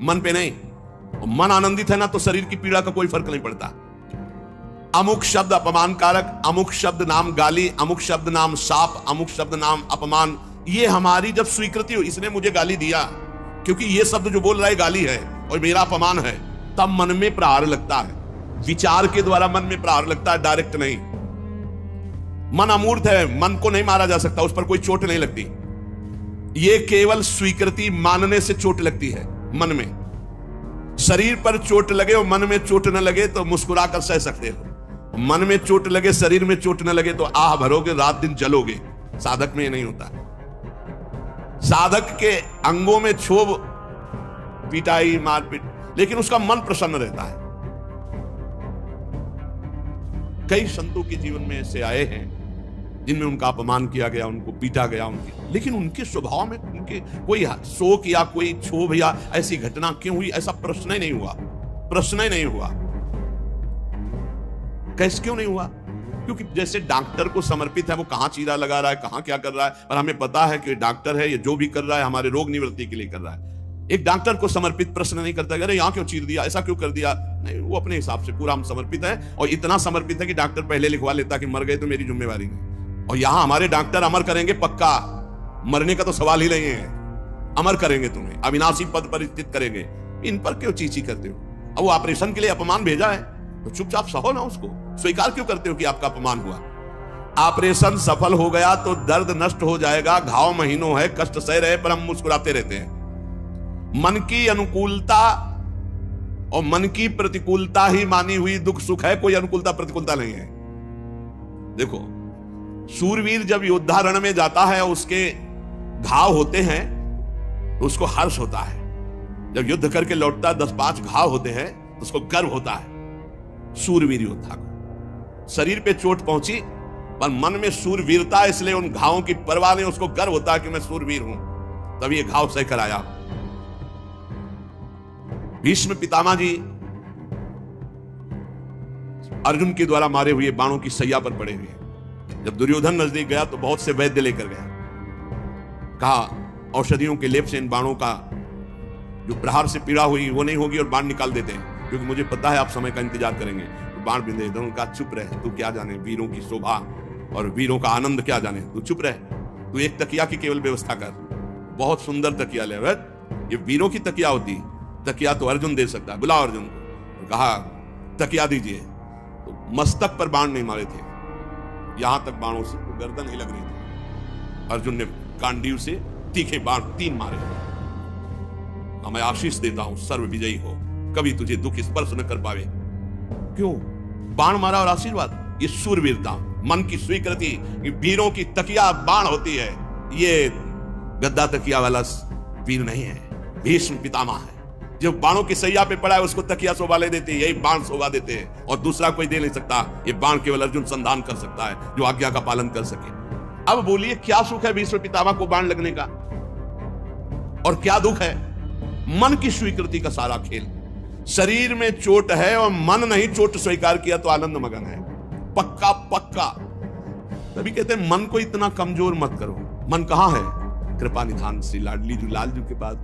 मन पे नहीं। और मन आनंदित है ना, तो शरीर की पीड़ा का कोई फर्क नहीं पड़ता। अमुक शब्द अपमान कारक, अमुक शब्द नाम गाली, अमुक शब्द नाम शाप, अमुक शब्द नाम अपमान, ये हमारी जब स्वीकृति हो, इसने मुझे गाली दिया क्योंकि ये शब्द जो बोल रहा है गाली है और मेरा अपमान है, तब मन में प्रहार लगता है। विचार के द्वारा मन में प्रहार लगता है, डायरेक्ट नहीं। मन अमूर्त है, मन को नहीं मारा जा सकता, उस पर कोई चोट नहीं लगती। ये केवल स्वीकृति मानने से चोट लगती है मन में। शरीर पर चोट लगे और मन में चोट न लगे तो मुस्कुरा कर सह सकते हो। मन में चोट लगे, शरीर में चोट न लगे तो आह भरोगे, रात दिन जलोगे। साधक में ये नहीं होता। साधक के अंगों में क्षोभ, पिटाई, मारपीट, लेकिन उसका मन प्रसन्न रहता है। कई संतों के जीवन में ऐसे आए हैं जिनमें उनका अपमान किया गया, उनको पीटा गया, लेकिन उनके स्वभाव में उनके कोई शोक या कोई क्षोभ या ऐसी घटना क्यों हुई, ऐसा प्रश्न ही नहीं हुआ। प्रश्न ही नहीं हुआ। कैसे क्यों नहीं हुआ? क्योंकि जैसे डॉक्टर को समर्पित है, वो कहां चीरा लगा रहा है, कहां क्या कर रहा है, पर हमें पता है कि डॉक्टर है, ये जो भी कर रहा है हमारे रोग निवृत्ति के लिए कर रहा है। एक डॉक्टर को समर्पित प्रश्न नहीं करता, अरे यहां क्यों चीर दिया, ऐसा क्यों कर दिया, नहीं, वो अपने हिसाब से पूरा हम समर्पित है। और इतना समर्पित है कि डॉक्टर पहले लिखवा लेता कि मर गए तो मेरी जिम्मेवारी नहीं। और यहां हमारे डॉक्टर अमर करेंगे पक्का, मरने का तो सवाल ही नहीं है, अमर करेंगे, तुम्हें अविनाशी पद पर स्थित करेंगे। इन पर क्यों चीची करते हो? अब वो ऑपरेशन के लिए अपमान भेजा है तो चुपचाप सहो ना, उसको स्वीकार क्यों करते हो कि आपका अपमान हुआ? ऑपरेशन सफल हो गया तो दर्द नष्ट हो जाएगा, घाव महीनों है, कष्ट सह रहे, पर हम मुस्कुराते रहते हैं। मन की अनुकूलता और मन की प्रतिकूलता ही मानी हुई दुख सुख है, कोई अनुकूलता प्रतिकूलता नहीं है। देखो, शूरवीर जब योद्धारण में जाता है, उसके घाव होते हैं तो उसको हर्ष होता है। जब युद्ध करके लौटता है, 10-5 घाव होते हैं तो उसको गर्व होता है। शूरवीर योद्धा को शरीर पे चोट पहुंची पर मन में सूरवीरता है, इसलिए उन घावों की परवाह नहीं, उसको गर्व होता है कि मैं सूरवीर हूं, तभी ये घाव सह कर आया। भीष्म पितामह जी अर्जुन के द्वारा मारे हुए बाणों की सैया पर पड़े हुए। जब दुर्योधन नजदीक गया तो बहुत से वैद्य लेकर गया, कहा औषधियों के लेप से इन बाणों का जो प्रहार से पीड़ा हुई वो नहीं होगी और बाण निकाल देते हैं, क्योंकि मुझे पता है आप समय का इंतजार करेंगे। तो बाण बिंदे दोनों का चुप रहे, तू क्या जाने वीरों की शोभा और वीरों का आनंद क्या जाने, तू चुप रहे, तू एक तकिया की केवल व्यवस्था कर, बहुत सुंदर तकिया ले, ये वीरों की तकिया होती, तकिया तो अर्जुन दे सकता है, बुलाओ अर्जुन को। कहा तकिया दीजिए, तो मस्तक पर बाण नहीं मारे थे, यहां तक बाणों से तो गर्दन ही लग रही थी। अर्जुन ने गांडीव से तीखे बाण 3 मारे। मैं आशीष देता हूं सर्व विजयी हो, कभी तुझे दुख स्पर्श न कर पावे। क्यों? बाण मारा और आशीर्वाद, ये सूरवीरता, मन की स्वीकृति। वीरों की तकिया बाण होती है, ये गद्दा तकिया वाला वीर नहीं है, भीष्म पितामह है। जो बाणों की सैया पे पड़ा है उसको तकिया शोभा ले देते, यही बाण शोभा देते हैं, और दूसरा कोई दे नहीं सकता। ये बाण केवल अर्जुन संधान कर सकता है, जो आज्ञा का पालन कर सके। अब बोलिए क्या सुख है भीष्म पितामह को बाण लगने का, और क्या दुख है? मन की स्वीकृति का सारा खेल। शरीर में चोट है और मन नहीं चोट स्वीकार किया तो आनंद मगन है, पक्का पक्का। तभी कहते हैं मन को इतना कमजोर मत करो। मन कहां है? कृपा निधान श्री लाडली जी लाल जी के पास।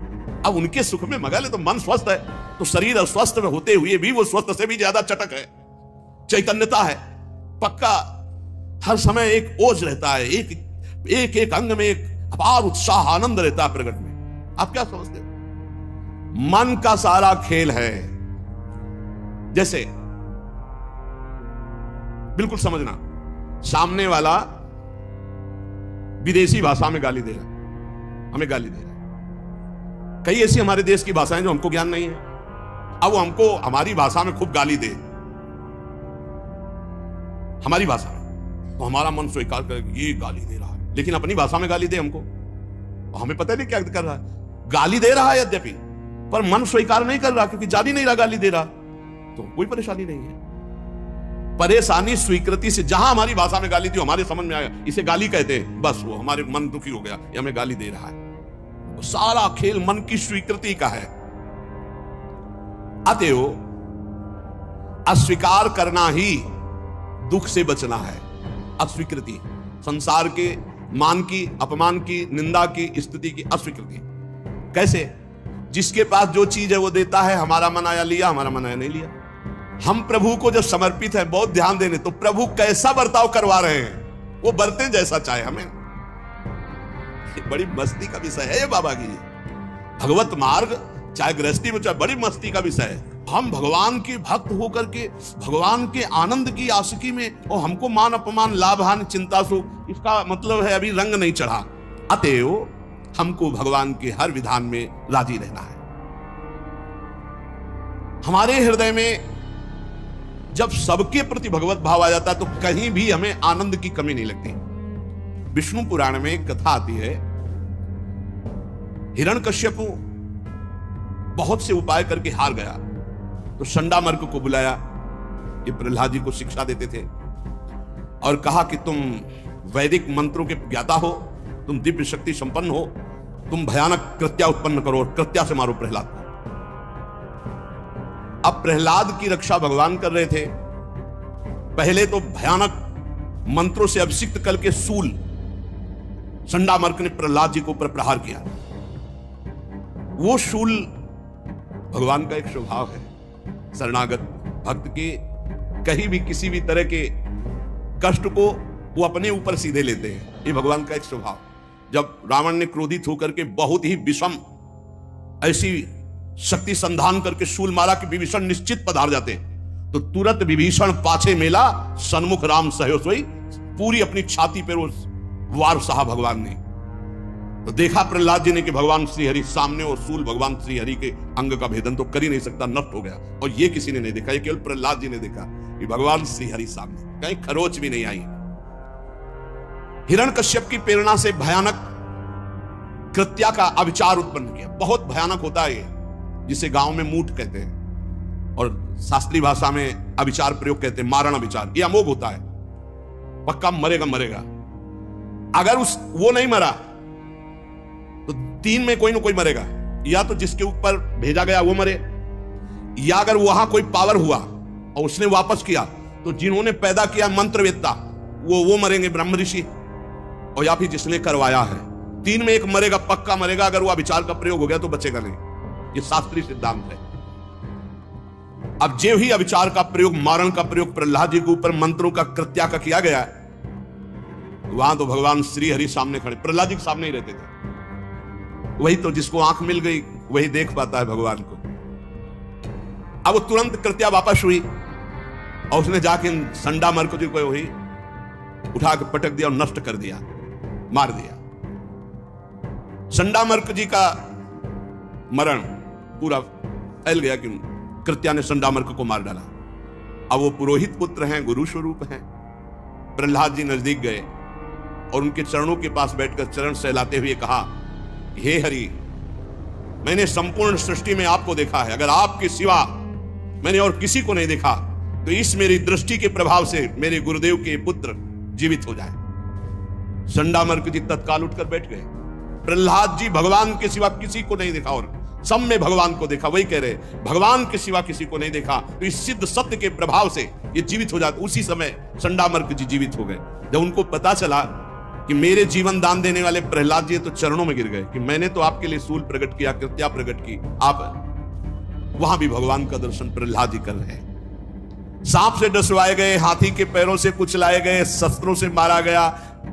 अब उनके सुख में मगन है तो मन स्वस्थ है, तो शरीर अस्वस्थ में होते हुए भी वो स्वस्थ से भी ज्यादा चटक है, चैतन्यता है, पक्का। हर समय एक ओज रहता है, एक अंग में एक अपार उत्साह आनंद रहता है प्रकट में। आप क्या समझते हो? मन का सारा खेल है। जैसे बिल्कुल समझना, सामने वाला विदेशी भाषा में गाली दे रहा, हमें गाली दे रहा है। कई ऐसी हमारे देश की भाषाएं जो हमको ज्ञान नहीं है, अब वो हमको हमारी भाषा में खूब गाली दे, हमारी भाषा में, तो हमारा मन स्वीकार करे ये गाली दे रहा है, लेकिन अपनी भाषा में गाली दे हमको, हमें पता नहीं क्या कर रहा है। गाली दे रहा है यद्यपि, पर मन स्वीकार नहीं कर रहा, क्योंकि जान ही नहीं रहा गाली दे रहा, तो कोई परेशानी नहीं है। परेशानी स्वीकृति से, जहां हमारी भाषा में गाली दी हमारे समझ में आया इसे गाली कहते हैं, बस वो हमारे मन दुखी हो गया, ये हमें गाली दे रहा है। तो सारा खेल मन की स्वीकृति का है। अतएव अस्वीकार करना ही दुख से बचना है। अस्वीकृति, संसार के मान की, अपमान की, निंदा की, स्तुति की अस्वीकृति। कैसे? जिसके पास जो चीज है वो देता है, हमारा मन आया लिया, हमारा मन आया नहीं लिया। हम प्रभु को जब समर्पित है, बहुत ध्यान देने, तो प्रभु कैसा बर्ताव करवा रहे हैं वो बरते जैसा चाहे। हमें बड़ी मस्ती का विषय है ये बाबा की, भगवत मार्ग चाहे गृहस्थी में, चाहे बड़ी मस्ती का विषय है। हम भगवान के भक्त होकर के भगवान के आनंद की आशिकी में, और हमको मान अपमान लाभ हानि चिंता सुख, इसका मतलब है अभी रंग नहीं चढ़ा। अतएव हमको भगवान के हर विधान में राजी रहना है। हमारे हृदय में जब सबके प्रति भगवत भाव आ जाता है तो कहीं भी हमें आनंद की कमी नहीं लगती। विष्णु पुराण में एक कथा आती है, हिरण्यकश्यप बहुत से उपाय करके हार गया, तो संडामर्क को बुलाया, ये प्रहलाद जी को शिक्षा देते थे, और कहा कि तुम वैदिक मंत्रों के ज्ञाता हो, तुम दिव्य शक्ति संपन्न हो, तुम भयानक कृत्या उत्पन्न करो और कृत्या से मारो प्रहलाद को। अब प्रहलाद की रक्षा भगवान कर रहे थे। पहले तो भयानक मंत्रों से अभिषिक्त कल के सूल संडामर्क ने प्रहलाद जी को ऊपर प्रहार किया। वो शूल भगवान का एक स्वभाव है, शरणागत भक्त के कहीं भी किसी भी तरह के कष्ट को वो अपने ऊपर सीधे लेते हैं, ये भगवान का एक स्वभाव। जब रावण ने क्रोधित होकर के बहुत ही विषम ऐसी शक्ति संधान करके शूल मारा कि विभीषण निश्चित पधार जाते, तो तुरंत विभीषण पाछे मेला, सन्मुख राम सहयो सोई, पूरी अपनी छाती पर वो वार सहा भगवान ने। तो देखा प्रहलाद जी ने कि भगवान श्रीहरि सामने, और शूल भगवान श्रीहरि के अंग का भेदन तो कर ही नहीं सकता, नष्ट हो गया। और ये किसी ने नहीं देखा, ये केवल प्रहलाद जी ने देखा कि भगवान श्रीहरि सामने, कहीं खरोच भी नहीं आई। हिरण्यकश्यप की प्रेरणा से भयानक कृत्या का अविचार उत्पन्न किया। बहुत भयानक होता है ये, जिसे गांव में मूठ कहते हैं और शास्त्रीय भाषा में अविचार प्रयोग कहते हैं, मारण अविचार। ये अमोघ होता है। पक्का मरेगा मरेगा। अगर वो नहीं मरा तो 3 में कोई ना कोई मरेगा, या तो जिसके ऊपर भेजा गया वो मरे, या अगर वहां कोई पावर हुआ और उसने वापस किया तो जिन्होंने पैदा किया मंत्रवेत्ता वो मरेंगे, ब्रह्म ऋषि, और या फिर जिसने करवाया है। 3 में एक मरेगा, पक्का मरेगा। अगर वो विचार का प्रयोग हो गया तो बचेगा नहीं। ये शास्त्रीय सिद्धांत है। अब जो ही अविचार का प्रयोग, मारण का प्रयोग प्रहलाद जी के ऊपर मंत्रों का कृत्या का किया गया, वहां तो भगवान श्री हरि सामने खड़े, प्रहलाद जी के सामने ही रहते थे। वही तो जिसको आंख मिल गई वही देख पाता है भगवान को। अब वो तुरंत कृत्या वापस हुई और उसने जाके संडा मर्क जी को वही उठा के पटक दिया और नष्ट कर दिया, मार दिया। संडा मर्क जी का मरण पूरा फैल गया कि कृत्या ने संडा मर्क को मार डाला। अब वो पुरोहित पुत्र हैं, गुरु स्वरूप हैं। प्रहलाद जी नजदीक गए और उनके चरणों के पास बैठकर चरण सहलाते हुए कहा, हे हरि, मैंने संपूर्ण सृष्टि में आपको देखा है, अगर आपके सिवा मैंने और किसी को नहीं देखा तो इस मेरी दृष्टि के प्रभाव से मेरे गुरुदेव के पुत्र जीवित हो जाए। संडामर्क जी तत्काल उठकर बैठ गए। प्रहलाद जी भगवान के सिवा किसी को नहीं देखा और सब में भगवान को देखा। वही कह रहे, भगवान के सिवा किसी को नहीं देखा तो इस सिद्ध सत्य के प्रभाव से ये जीवित हो जाते। उसी समय संडामर्क जी जीवित हो गए। जब उनको पता चला कि मेरे जीवन दान देने वाले प्रहलाद जी तो चरणों में गिर गए कि मैंने तो आपके लिए सूल प्रकट किया, कृत्या प्रकट की, आप वहां भी भगवान का दर्शन प्रहलाद जी कर रहे हैं। सांप से डसवाए गए, हाथी के पैरों से कुचलाए गए, शस्त्रों से मारा गया,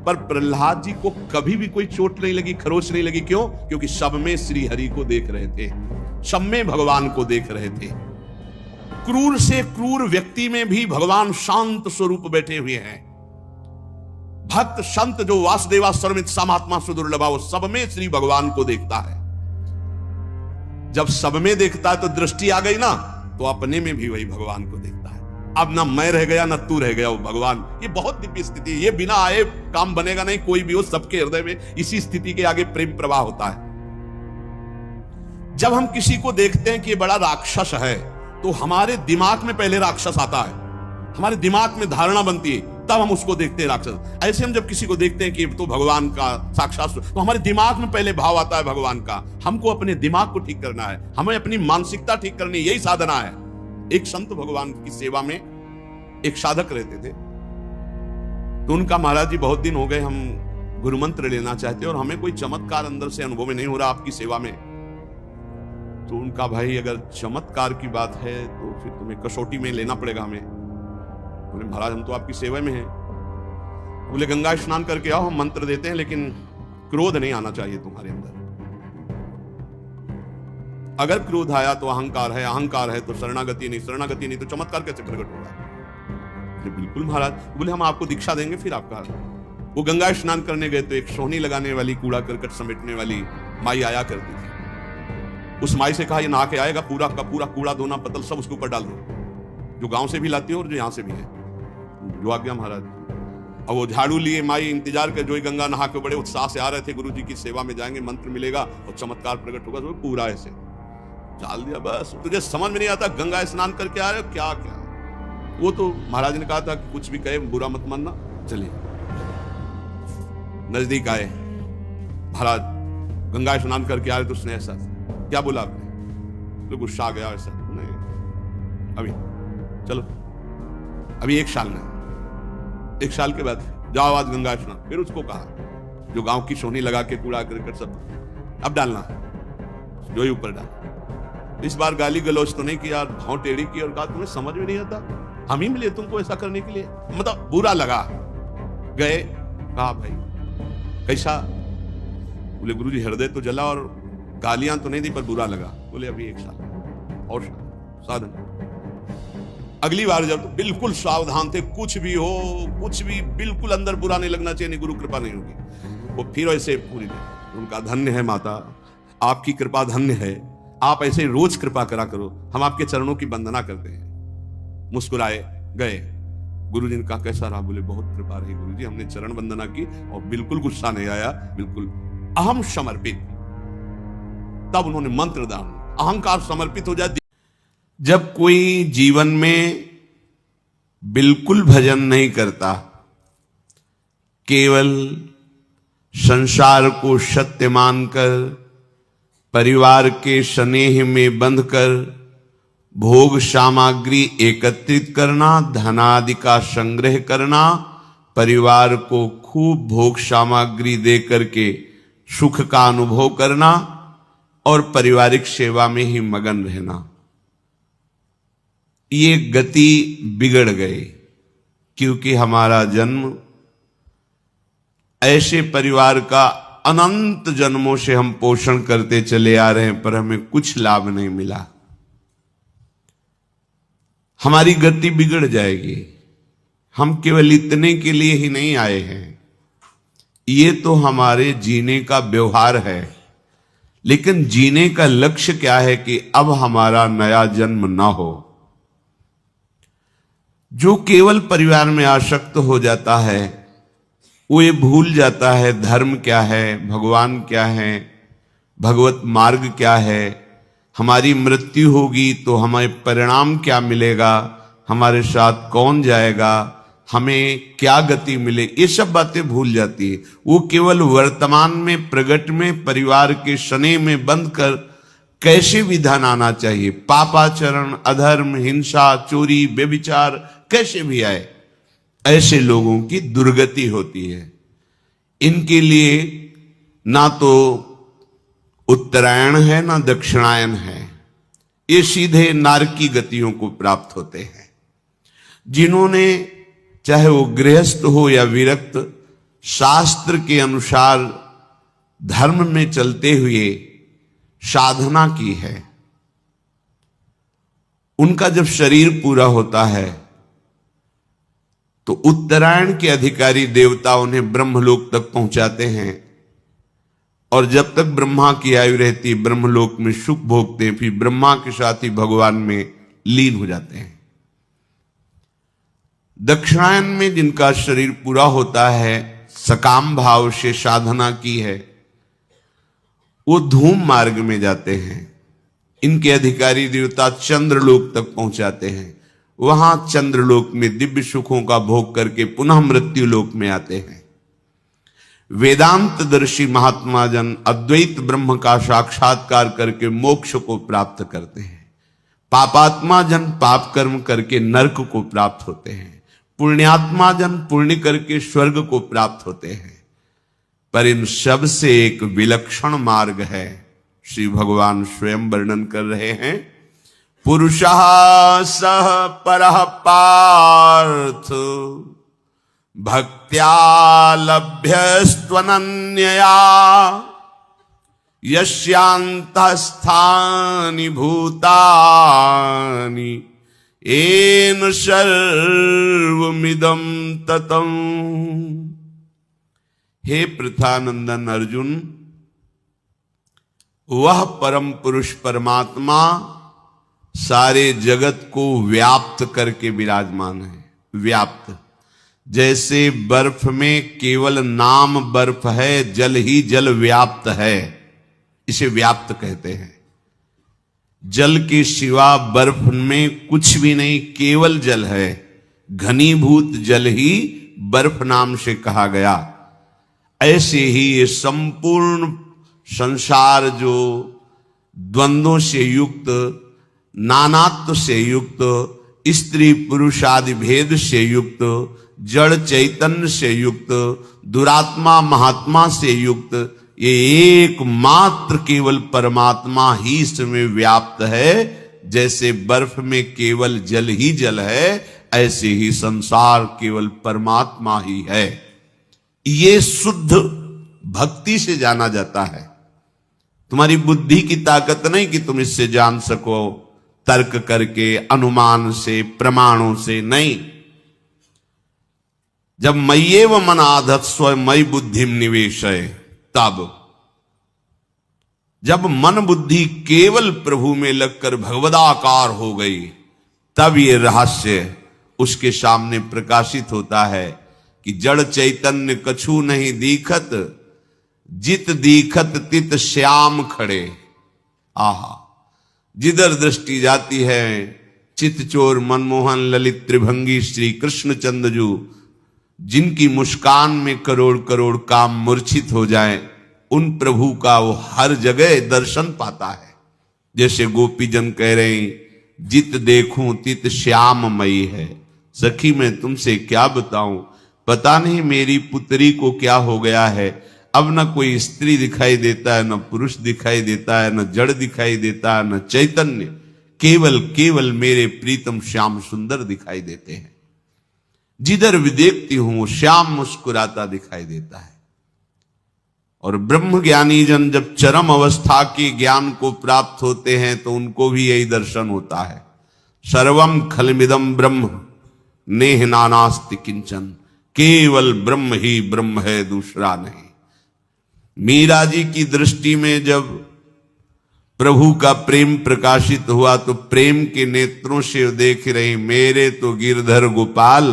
पर प्रहलाद जी को कभी भी कोई चोट नहीं लगी, खरोच नहीं लगी। क्यों? क्योंकि सब में श्री हरि को देख रहे थे, सब में भगवान को देख रहे थे। क्रूर से क्रूर व्यक्ति में भी भगवान शांत स्वरूप बैठे हुए हैं। भक्त संत जो वासुदेवा सर्वमित समात्मा सुदुर्लभा, वो सब में श्री भगवान को देखता है। जब सब में देखता है तो दृष्टि आ गई ना, तो अपने में भी वही भगवान को देखता है। अब ना मैं रह गया ना तू रह गया, वो भगवान। ये बहुत दिव्य स्थिति है। ये बिना आए काम बनेगा नहीं। कोई भी हो, सबके हृदय में इसी स्थिति के आगे प्रेम प्रवाह होता है। जब हम किसी को देखते हैं कि ये बड़ा राक्षस है, तो हमारे दिमाग में पहले राक्षस आता है, हमारे दिमाग में धारणा बनती है, तब हम उसको देखते हैं राक्षस। ऐसे हम जब किसी को देखते हैं कि तो भगवान का साक्षात, तो हमारे दिमाग में पहले भाव आता है भगवान का। हमको अपने दिमाग को ठीक करना है, हमें अपनी मानसिकता ठीक करनी, यही साधना है। एक संत भगवान की सेवा में एक साधक रहते थे, तो उनका महाराज जी बहुत दिन हो गए हम गुरु मंत्र लेना चाहते और हमें कोई चमत्कार अंदर से अनुभव में नहीं हो रहा आपकी सेवा में। तो उनका, भाई अगर चमत्कार की बात है तो फिर तुम्हें कसौटी में लेना पड़ेगा हमें। बोले महाराज हम तो आपकी सेवा में हैं। बोले गंगा स्नान करके आओ, हम मंत्र देते हैं, लेकिन क्रोध नहीं आना चाहिए तुम्हारे अंदर। अगर क्रोध आया तो अहंकार है, अहंकार है तो शरणागति नहीं, शरणागति नहीं तो चमत्कार कैसे प्रकट होगा? बिल्कुल महाराज। बोले हम आपको दीक्षा देंगे फिर आपका। वो गंगा स्नान करने गए तो एक सोहनी लगाने वाली, कूड़ा करकट समेटने वाली माई आया करती थी। उस माई से कहा ये नहा के आएगा, पूरा का पूरा कूड़ा धोना पतल सब उसके ऊपर डाल दो, जो गांव से भी लाती हो और जो यहां से भी है। जो आ गया महाराज। अब वो झाड़ू लिए माई इंतजार कर, जो ही गंगा नहा के बड़े उत्साह से आ रहे थे, गुरु जी की सेवा में जाएंगे, मंत्र मिलेगा और चमत्कार प्रकट होगा। तो पूरा ऐसे डाल दिया। बस तुझे समझ में नहीं आता, गंगा स्नान करके आ रहे हो क्या क्या। वो तो महाराज ने कहा था कि कुछ भी कहे बुरा मत मानना। चलिए नजदीक आए, महाराज गंगा स्नान करके आ रहे, तो उसने ऐसा क्या बोला आपने? तो गुस्सा आ गया। ऐसा नहीं, अभी चलो, अभी 1 साल में, 1 साल के बाद जाओ आज गंगा स्नान। फिर उसको कहा जो गांव की सोहनी लगा के कूड़ा करकट सब अब डालना, जो ही ऊपर डाल। इस बार गाली गलौज तो नहीं किया, भाव टेढ़ी की और कहा तुम्हें समझ में नहीं आता, हम ही मिले तुमको ऐसा करने के लिए, मतलब बुरा लगा। गए, कहा भाई कैसा? बोले गुरुजी हृदय तो जला और गालियां तो नहीं दी पर बुरा लगा। बोले अभी 1 साल और साधन। अगली बार जब तो बिल्कुल सावधान थे, कुछ भी हो, कुछ भी बिल्कुल अंदर बुरा नहीं लगना चाहिए, नहीं गुरु कृपा नहीं होगी। वो फिर ऐसे पूरी उनका धन्य है माता, आपकी कृपा धन्य है, आप ऐसे रोज कृपा करा करो, हम आपके चरणों की वंदना करते हैं। मुस्कुराए, गए। गुरुजी ने कहा कैसा रहा? बोले बहुत कृपा रही गुरुजी, हमने चरण वंदना की और बिल्कुल गुस्सा नहीं आया, बिल्कुल अहम समर्पित। तब उन्होंने मंत्र दान, अहंकार समर्पित हो जाए। जब कोई जीवन में बिल्कुल भजन नहीं करता, केवल संसार को सत्य मानकर परिवार के स्नेह में बंधकर भोग सामग्री एकत्रित करना, धनादि का संग्रह करना, परिवार को खूब भोग सामग्री दे करके सुख का अनुभव करना और पारिवारिक सेवा में ही मगन रहना, ये गति बिगड़ गई। क्योंकि हमारा जन्म ऐसे परिवार का अनंत जन्मों से हम पोषण करते चले आ रहे हैं, पर हमें कुछ लाभ नहीं मिला। हमारी गति बिगड़ जाएगी। हम केवल इतने के लिए ही नहीं आए हैं, ये तो हमारे जीने का व्यवहार है, लेकिन जीने का लक्ष्य क्या है कि अब हमारा नया जन्म ना हो। जो केवल परिवार में आसक्त हो जाता है वो ये भूल जाता है धर्म क्या है, भगवान क्या है, भगवत मार्ग क्या है, हमारी मृत्यु होगी तो हमें परिणाम क्या मिलेगा, हमारे साथ कौन जाएगा, हमें क्या गति मिले, ये सब बातें भूल जाती है। वो केवल वर्तमान में प्रगट में परिवार के स्नेह में बंद कर कैसे विधान आना चाहिए, पापाचरण, अधर्म, हिंसा, चोरी, व्यभिचार कैसे भी आए, ऐसे लोगों की दुर्गति होती है। इनके लिए ना तो उत्तरायण है ना दक्षिणायन है, ये सीधे नारकी गतियों को प्राप्त होते हैं। जिन्होंने चाहे वो गृहस्थ हो या विरक्त शास्त्र के अनुसार धर्म में चलते हुए साधना की है, उनका जब शरीर पूरा होता है तो उत्तरायण के अधिकारी देवता उन्हें ब्रह्मलोक तक पहुंचाते हैं, और जब तक ब्रह्मा की आयु रहती ब्रह्मलोक में सुख भोगते हैं, फिर ब्रह्मा के साथ ही भगवान में लीन हो जाते हैं। दक्षिणायन में जिनका शरीर पूरा होता है, सकाम भाव से साधना की है, वो धूम मार्ग में जाते हैं। इनके अधिकारी देवता चंद्रलोक तक पहुंचाते हैं, वहां चंद्रलोक में दिव्य सुखों का भोग करके पुनः मृत्यु लोक में आते हैं। वेदांतदर्शी महात्मा जन अद्वैत ब्रह्म का साक्षात्कार करके मोक्ष को प्राप्त करते हैं। पापात्मा जन पाप कर्म करके नरक को प्राप्त होते हैं। पुण्यात्मा जन पुण्य करके स्वर्ग को प्राप्त होते हैं। पर इन सब से एक विलक्षण मार्ग है, श्री भगवान स्वयं वर्णन कर रहे हैं। पुरुषः सह परः पार्थ भक्त्या लभ्यस्त्वनन्यया यस्यान्तःस्थानि भूतानि येन सर्वमिदं ततं। हे पृथानंदन अर्जुन, वह परम पुरुष परमात्मा सारे जगत को व्याप्त करके विराजमान है। व्याप्त, जैसे बर्फ में केवल नाम बर्फ है, जल ही जल व्याप्त है, इसे व्याप्त कहते हैं। जल के सिवा बर्फ में कुछ भी नहीं, केवल जल है। घनीभूत जल ही बर्फ नाम से कहा गया। ऐसे ही ये संपूर्ण संसार जो द्वंद्वों से युक्त, नानात्व से युक्त, स्त्री पुरुष आदि भेद से युक्त, जड़ चैतन्य से युक्त, दुरात्मा महात्मा से युक्त, ये एकमात्र केवल परमात्मा ही इसमें व्याप्त है। जैसे बर्फ में केवल जल ही जल है, ऐसे ही संसार केवल परमात्मा ही है। ये शुद्ध भक्ति से जाना जाता है। तुम्हारी बुद्धि की ताकत नहीं कि तुम इससे जान सको, तर्क करके, अनुमान से, प्रमाणों से नहीं। जब मय्येव मन आधत्स्व मयि बुद्धिम निवेशय, तब जब मन बुद्धि केवल प्रभु में लगकर भगवदाकार हो गई, तब ये रहस्य उसके सामने प्रकाशित होता है कि जड़ चैतन्य कछु नहीं दीखत, जित दीखत तित श्याम खड़े। आहा, जिधर दृष्टि जाती है चित चोर मनमोहन ललित त्रिभंगी श्री कृष्ण चंद्रजू जिनकी मुस्कान में करोड़ करोड़ काम मूर्छित हो जाएं, उन प्रभु का वो हर जगह दर्शन पाता है। जैसे गोपीजन कह रहे हैं, जित देखूं तित श्याममयी है। सखी मैं तुमसे क्या बताऊं, पता नहीं मेरी पुत्री को क्या हो गया है। अब न कोई स्त्री दिखाई देता है, न पुरुष दिखाई देता है, न जड़ दिखाई देता है, न चैतन्य, केवल केवल मेरे प्रीतम श्याम सुंदर दिखाई देते हैं। जिधर भी देखती हूं वो श्याम मुस्कुराता दिखाई देता है। और ब्रह्म ज्ञानी जन जब चरम अवस्था के ज्ञान को प्राप्त होते हैं तो उनको भी यही दर्शन होता है। सर्वम खलमिदम ब्रह्म नेह नानास्ति किंचन, केवल ब्रह्म ही ब्रह्म है, दूसरा नहीं। मीरा जी की दृष्टि में जब प्रभु का प्रेम प्रकाशित हुआ तो प्रेम के नेत्रों से देख रही, मेरे तो गिरधर गोपाल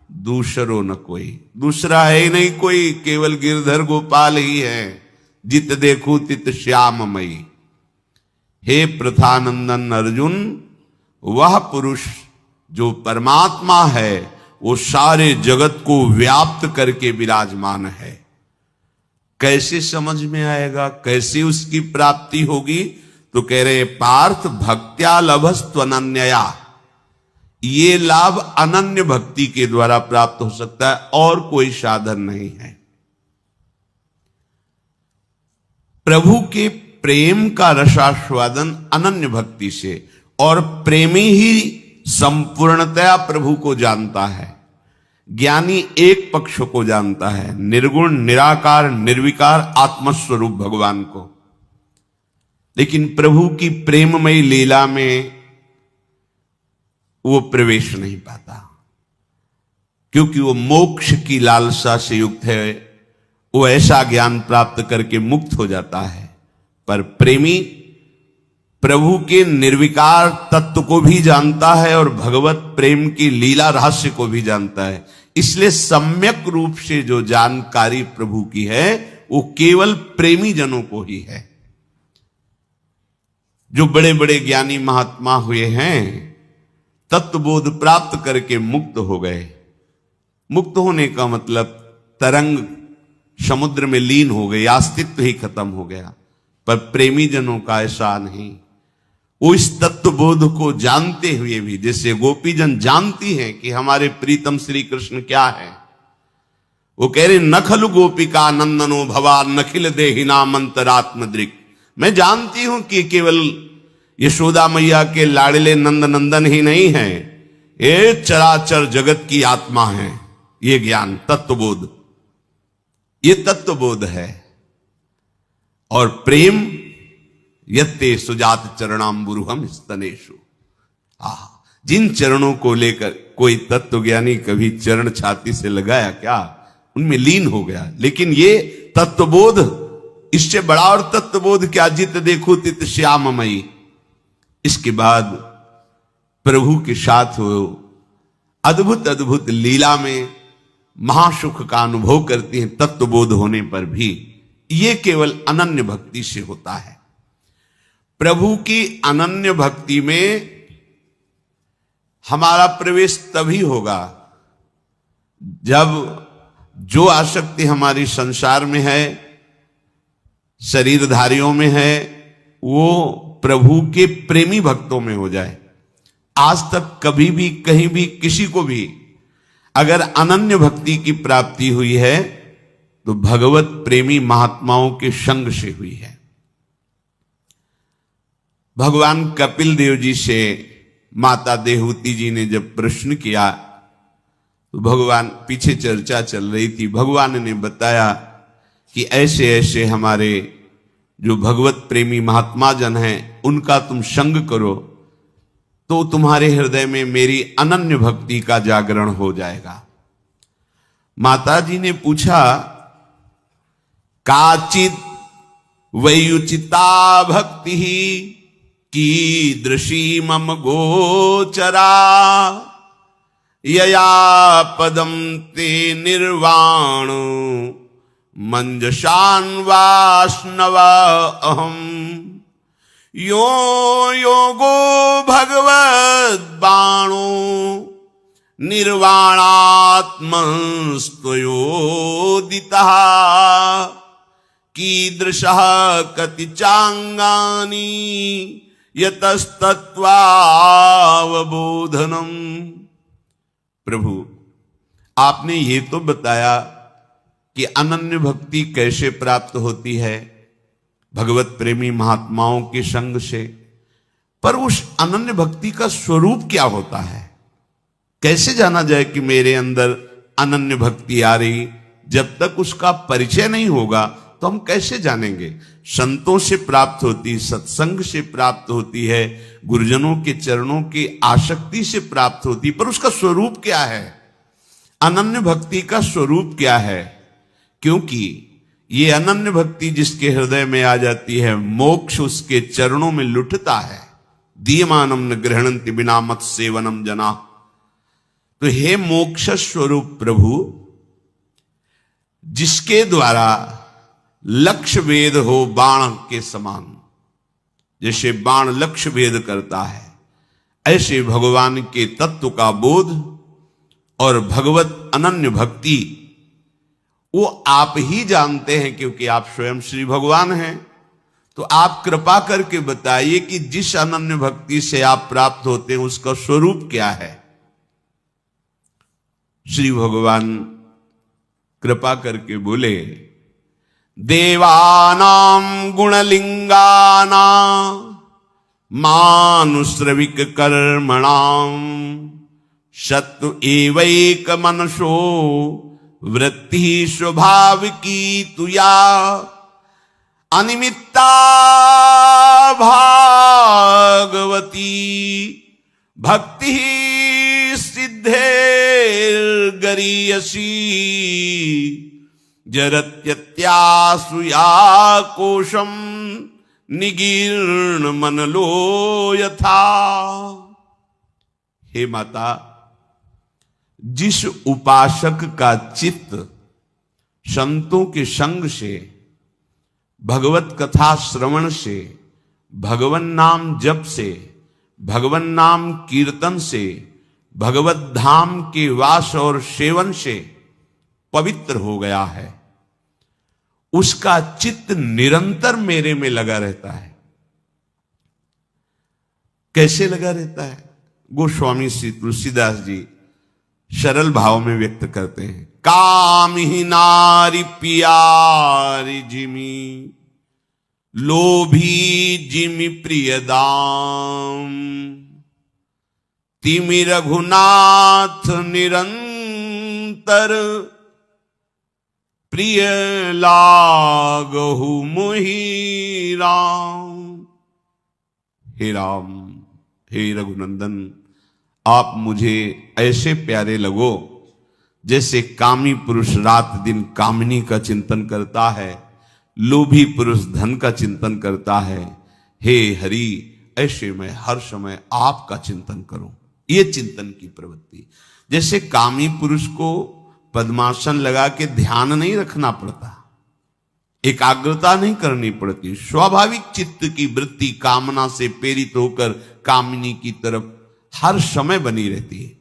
दूसरो न कोई, दूसरा है ही नहीं कोई, केवल गिरधर गोपाल ही है। जित देखो तित श्याममयी। हे प्रथानंदन अर्जुन, वह पुरुष जो परमात्मा है वो सारे जगत को व्याप्त करके विराजमान है। कैसे समझ में आएगा, कैसे उसकी प्राप्ति होगी? तो कह रहे पार्थ भक्त्या लभस्त्वनन्यया, ये लाभ अनन्य भक्ति के द्वारा प्राप्त हो सकता है, और कोई साधन नहीं है। प्रभु के प्रेम का रसास्वादन अनन्य भक्ति से, और प्रेमी ही संपूर्णतया प्रभु को जानता है। ज्ञानी एक पक्ष को जानता है, निर्गुण निराकार निर्विकार आत्मस्वरूप भगवान को। लेकिन प्रभु की प्रेममयी लीला में वो प्रवेश नहीं पाता, क्योंकि वो मोक्ष की लालसा से युक्त है। वो ऐसा ज्ञान प्राप्त करके मुक्त हो जाता है। पर प्रेमी प्रभु के निर्विकार तत्व को भी जानता है और भगवत प्रेम की लीला रहस्य को भी जानता है। इसलिए सम्यक रूप से जो जानकारी प्रभु की है वो केवल प्रेमी जनों को ही है। जो बड़े बड़े ज्ञानी महात्मा हुए हैं, तत्वबोध प्राप्त करके मुक्त हो गए। मुक्त होने का मतलब तरंग समुद्र में लीन हो गई, अस्तित्व ही खत्म हो गया। पर प्रेमी जनों का ऐसा नहीं। वो इस तत्वबोध को जानते हुए भी, जैसे गोपीजन जानती हैं कि हमारे प्रीतम श्री कृष्ण क्या है, वो कह रहे नखलु गोपिका नंदनो भवान नखिल देहिना मंतरात्मद्रिक। मैं जानती हूं कि केवल यशोदा मैया के लाडले नंद नंदन ही नहीं है, ये चराचर जगत की आत्मा है। ये ज्ञान तत्वबोध, ये तत्वबोध है। और प्रेम यत्ते सुजात चरणाम्बुरुहम स्तनेषु। जिन चरणों को लेकर कोई तत्वज्ञानी कभी चरण छाती से लगाया क्या, उनमें लीन हो गया। लेकिन ये तत्वबोध, इससे बड़ा और तत्वबोध क्या, जित देखो तित श्याममयी। इसके बाद प्रभु के साथ हो अद्भुत अद्भुत लीला में महासुख का अनुभव करती हैं तत्वबोध होने पर भी। ये केवल अनन्य भक्ति से होता है। प्रभु की अनन्य भक्ति में हमारा प्रवेश तभी होगा जब जो आसक्ति हमारी संसार में है, शरीरधारियों में है, वो प्रभु के प्रेमी भक्तों में हो जाए। आज तक कभी भी कहीं भी किसी को भी अगर अनन्य भक्ति की प्राप्ति हुई है तो भगवत प्रेमी महात्माओं के संग से हुई है। भगवान कपिल देव जी से माता देहूति जी ने जब प्रश्न किया तो भगवान, पीछे चर्चा चल रही थी, भगवान ने बताया कि ऐसे ऐसे हमारे जो भगवत प्रेमी महात्मा जन हैं उनका तुम संग करो तो तुम्हारे हृदय में मेरी अनन्य भक्ति का जागरण हो जाएगा। माता जी ने पूछा, काचित वैयुचिता भक्ति कीदृशी मम गोचरा यया पदम ते निर्वाण मंजशान वाष्णवा अहम यो योगो भगवद बाणो निर्वाणात्मस्त्वयोदितः कीदृशः कति चांगानि यतस्तत्त्वावबोधनम्। प्रभु, आपने ये तो बताया कि अनन्य भक्ति कैसे प्राप्त होती है, भगवत प्रेमी महात्माओं के संग से, पर उस अनन्य भक्ति का स्वरूप क्या होता है? कैसे जाना जाए कि मेरे अंदर अनन्य भक्ति आ रही? जब तक उसका परिचय नहीं होगा तो हम कैसे जानेंगे? संतों से प्राप्त होती, सत्संग से प्राप्त होती है, गुरुजनों के चरणों की आसक्ति से प्राप्त होती, पर उसका स्वरूप क्या है? अनन्य भक्ति का स्वरूप क्या है? क्योंकि ये अनन्य भक्ति जिसके हृदय में आ जाती है, मोक्ष उसके चरणों में लुटता है। दीयमानम न गृहणन्ति बिना मत सेवनम जना। तो हे मोक्ष स्वरूप प्रभु, जिसके द्वारा लक्ष्य भेद हो बाण के समान, जैसे बाण लक्ष्य भेद करता है, ऐसे भगवान के तत्व का बोध और भगवत अनन्य भक्ति वो आप ही जानते हैं, क्योंकि आप स्वयं श्री भगवान हैं। तो आप कृपा करके बताइए कि जिस अनन्य भक्ति से आप प्राप्त होते हैं उसका स्वरूप क्या है? श्री भगवान कृपा करके बोले, देवानां गुणलिंगानां मानुश्रविक कर्मणां शत्रु एवैक मनसो वृत्ति स्वभाविकी तुया अनिमित्ता भागवती भक्ति सिद्धेर्गरीयसी जरत्यत्यासुया कोशम निगीर्ण मनलो यथा। हे माता, जिस उपासक का चित्त संतों के संग से, भगवत कथा श्रवण से, भगवन नाम जप से, भगवन नाम कीर्तन से, भगवत धाम के वास और सेवन से पवित्र हो गया है, उसका चित्त निरंतर मेरे में लगा रहता है। कैसे लगा रहता है? गोस्वामी श्री तुलसीदास जी सरल भाव में व्यक्त करते हैं। काम ही नारी पियारी जिमी लोभी जिमि प्रिय दाम तिमि रघुनाथ निरंतर प्रिय लागहु मोहि राम। हे राम, हे रघुनंदन, आप मुझे ऐसे प्यारे लगो जैसे कामी पुरुष रात दिन कामिनी का चिंतन करता है, लोभी पुरुष धन का चिंतन करता है। हे हरि, ऐसे मैं हर समय आपका चिंतन करूं। ये चिंतन की प्रवृत्ति। जैसे कामी पुरुष को पद्मासन लगा के ध्यान नहीं रखना पड़ता, एकाग्रता नहीं करनी पड़ती, स्वाभाविक चित्त की वृत्ति कामना से प्रेरित होकर कामिनी की तरफ हर समय बनी रहती है।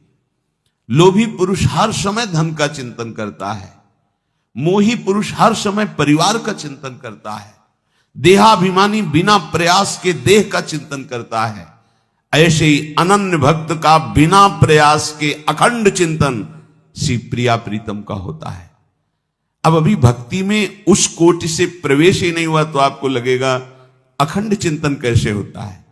लोभी पुरुष हर समय धन का चिंतन करता है, मोही पुरुष हर समय परिवार का चिंतन करता है, देहाभिमानी बिना प्रयास के देह का चिंतन करता है। ऐसे ही अनन्य भक्त का बिना प्रयास के अखंड चिंतन श्री प्रिया प्रीतम का होता है। अब अभी भक्ति में उस कोटि से प्रवेश ही नहीं हुआ तो आपको लगेगा अखंड चिंतन कैसे होता है।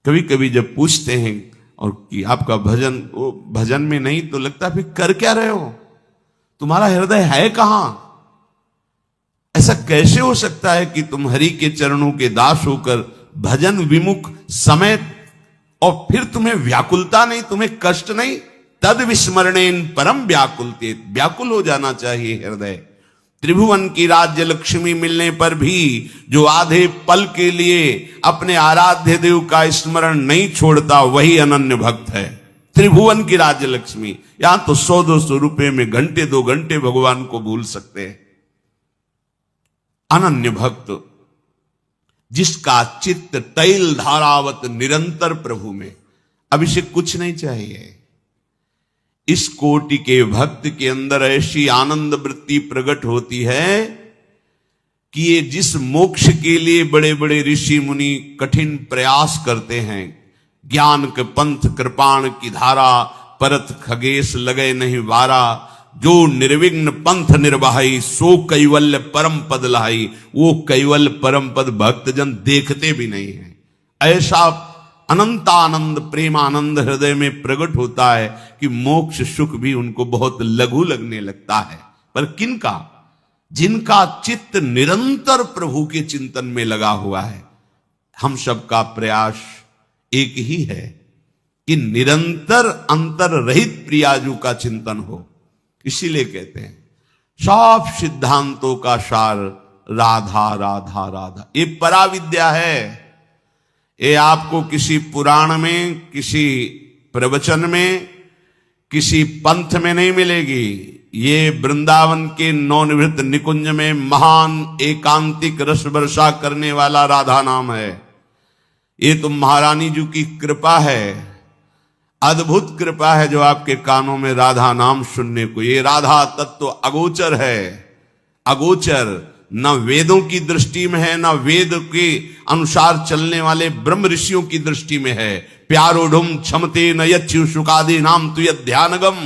कभी कभी जब पूछते हैं और कि आपका भजन, वो भजन में नहीं, तो लगता है फिर कर क्या रहे हो, तुम्हारा हृदय है कहां? ऐसा कैसे हो सकता है कि तुम हरि के चरणों के दास होकर भजन विमुख समय, और फिर तुम्हें व्याकुलता नहीं, तुम्हें कष्ट नहीं? तद विस्मरणेन परम व्याकुलते, व्याकुल हो जाना चाहिए हृदय। त्रिभुवन की राज्य लक्ष्मी मिलने पर भी जो आधे पल के लिए अपने आराध्य देव का स्मरण नहीं छोड़ता, वही अनन्य भक्त है। त्रिभुवन की राज्य लक्ष्मी, यहां तो 100-200 रुपए में घंटे 2 घंटे भगवान को भूल सकते हैं। अनन्य भक्त जिसका चित्त तैल धारावत निरंतर प्रभु में, अब इसे कुछ नहीं चाहिए। इस कोटि के भक्त के अंदर ऐसी आनंद वृत्ति प्रकट होती है कि ये जिस मोक्ष के लिए बड़े बड़े ऋषि मुनि कठिन प्रयास करते हैं, ज्ञान के पंथ कृपाण की धारा परत खगेश लगे नहीं वारा, जो निर्विघ्न पंथ निर्वाही सो कैवल्य परम पद लाई, वो कैवल्य परम पद भक्तजन देखते भी नहीं है। ऐसा अनंतानंद प्रेमानंद हृदय में प्रकट होता है कि मोक्ष सुख भी उनको बहुत लघु लगने लगता है। पर किनका? जिनका चित्त निरंतर प्रभु के चिंतन में लगा हुआ है। हम सबका प्रयास एक ही है कि निरंतर अंतर रहित प्रियाजू का चिंतन हो। इसीलिए कहते हैं सब सिद्धांतों का सार राधा राधा राधा। ये पराविद्या है। ये आपको किसी पुराण में, किसी प्रवचन में, किसी पंथ में नहीं मिलेगी। ये वृंदावन के नवनिवृत्त निकुंज में महान एकांतिक रस वर्षा करने वाला राधा नाम है। ये तो महारानी जी की कृपा है, अद्भुत कृपा है जो आपके कानों में राधा नाम सुनने को। ये राधा तत्व अगोचर है, अगोचर, न वेदों की दृष्टि में है, न वेद के अनुसार चलने वाले ब्रह्म ऋषियों की दृष्टि में है। प्यारोढ़ुम क्षमते न यच्यु सुकादि नाम तुय ध्यानगम।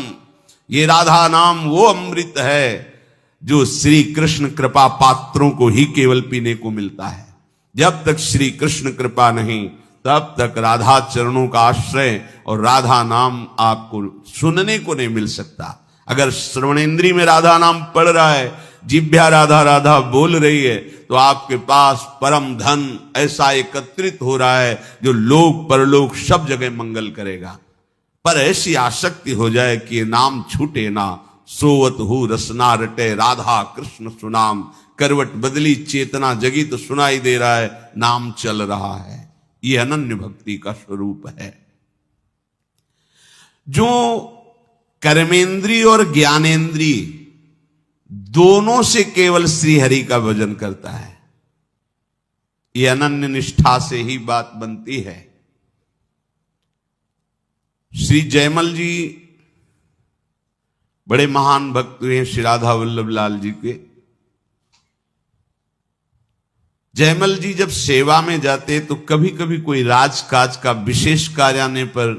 ये राधा नाम वो अमृत है जो श्री कृष्ण कृपा पात्रों को ही केवल पीने को मिलता है। जब तक श्री कृष्ण कृपा नहीं, तब तक राधा चरणों का आश्रय और राधा नाम आपको सुनने को नहीं मिल सकता। अगर श्रवणेन्द्रिय में राधा नाम पढ़ रहा है, जिभ्या राधा राधा बोल रही है, तो आपके पास परम धन ऐसा एकत्रित हो रहा है जो लोक परलोक सब जगह मंगल करेगा। पर ऐसी आसक्ति हो जाए कि नाम छूटे ना, सोवत हु रसना रटे राधा कृष्ण सुनाम। करवट बदली चेतना जगी तो सुनाई दे रहा है, नाम चल रहा है। ये अनन्य भक्ति का स्वरूप है। जो कर्मेंद्रिय और ज्ञानेन्द्रिय दोनों से केवल श्री हरि का भजन करता है, ये अनन्य निष्ठा से ही बात बनती है। श्री जयमल जी बड़े महान भक्त हैं श्री राधा वल्लभ लाल जी के। जयमल जी जब सेवा में जाते तो कभी कभी कोई राजकाज का विशेष कार्य आने पर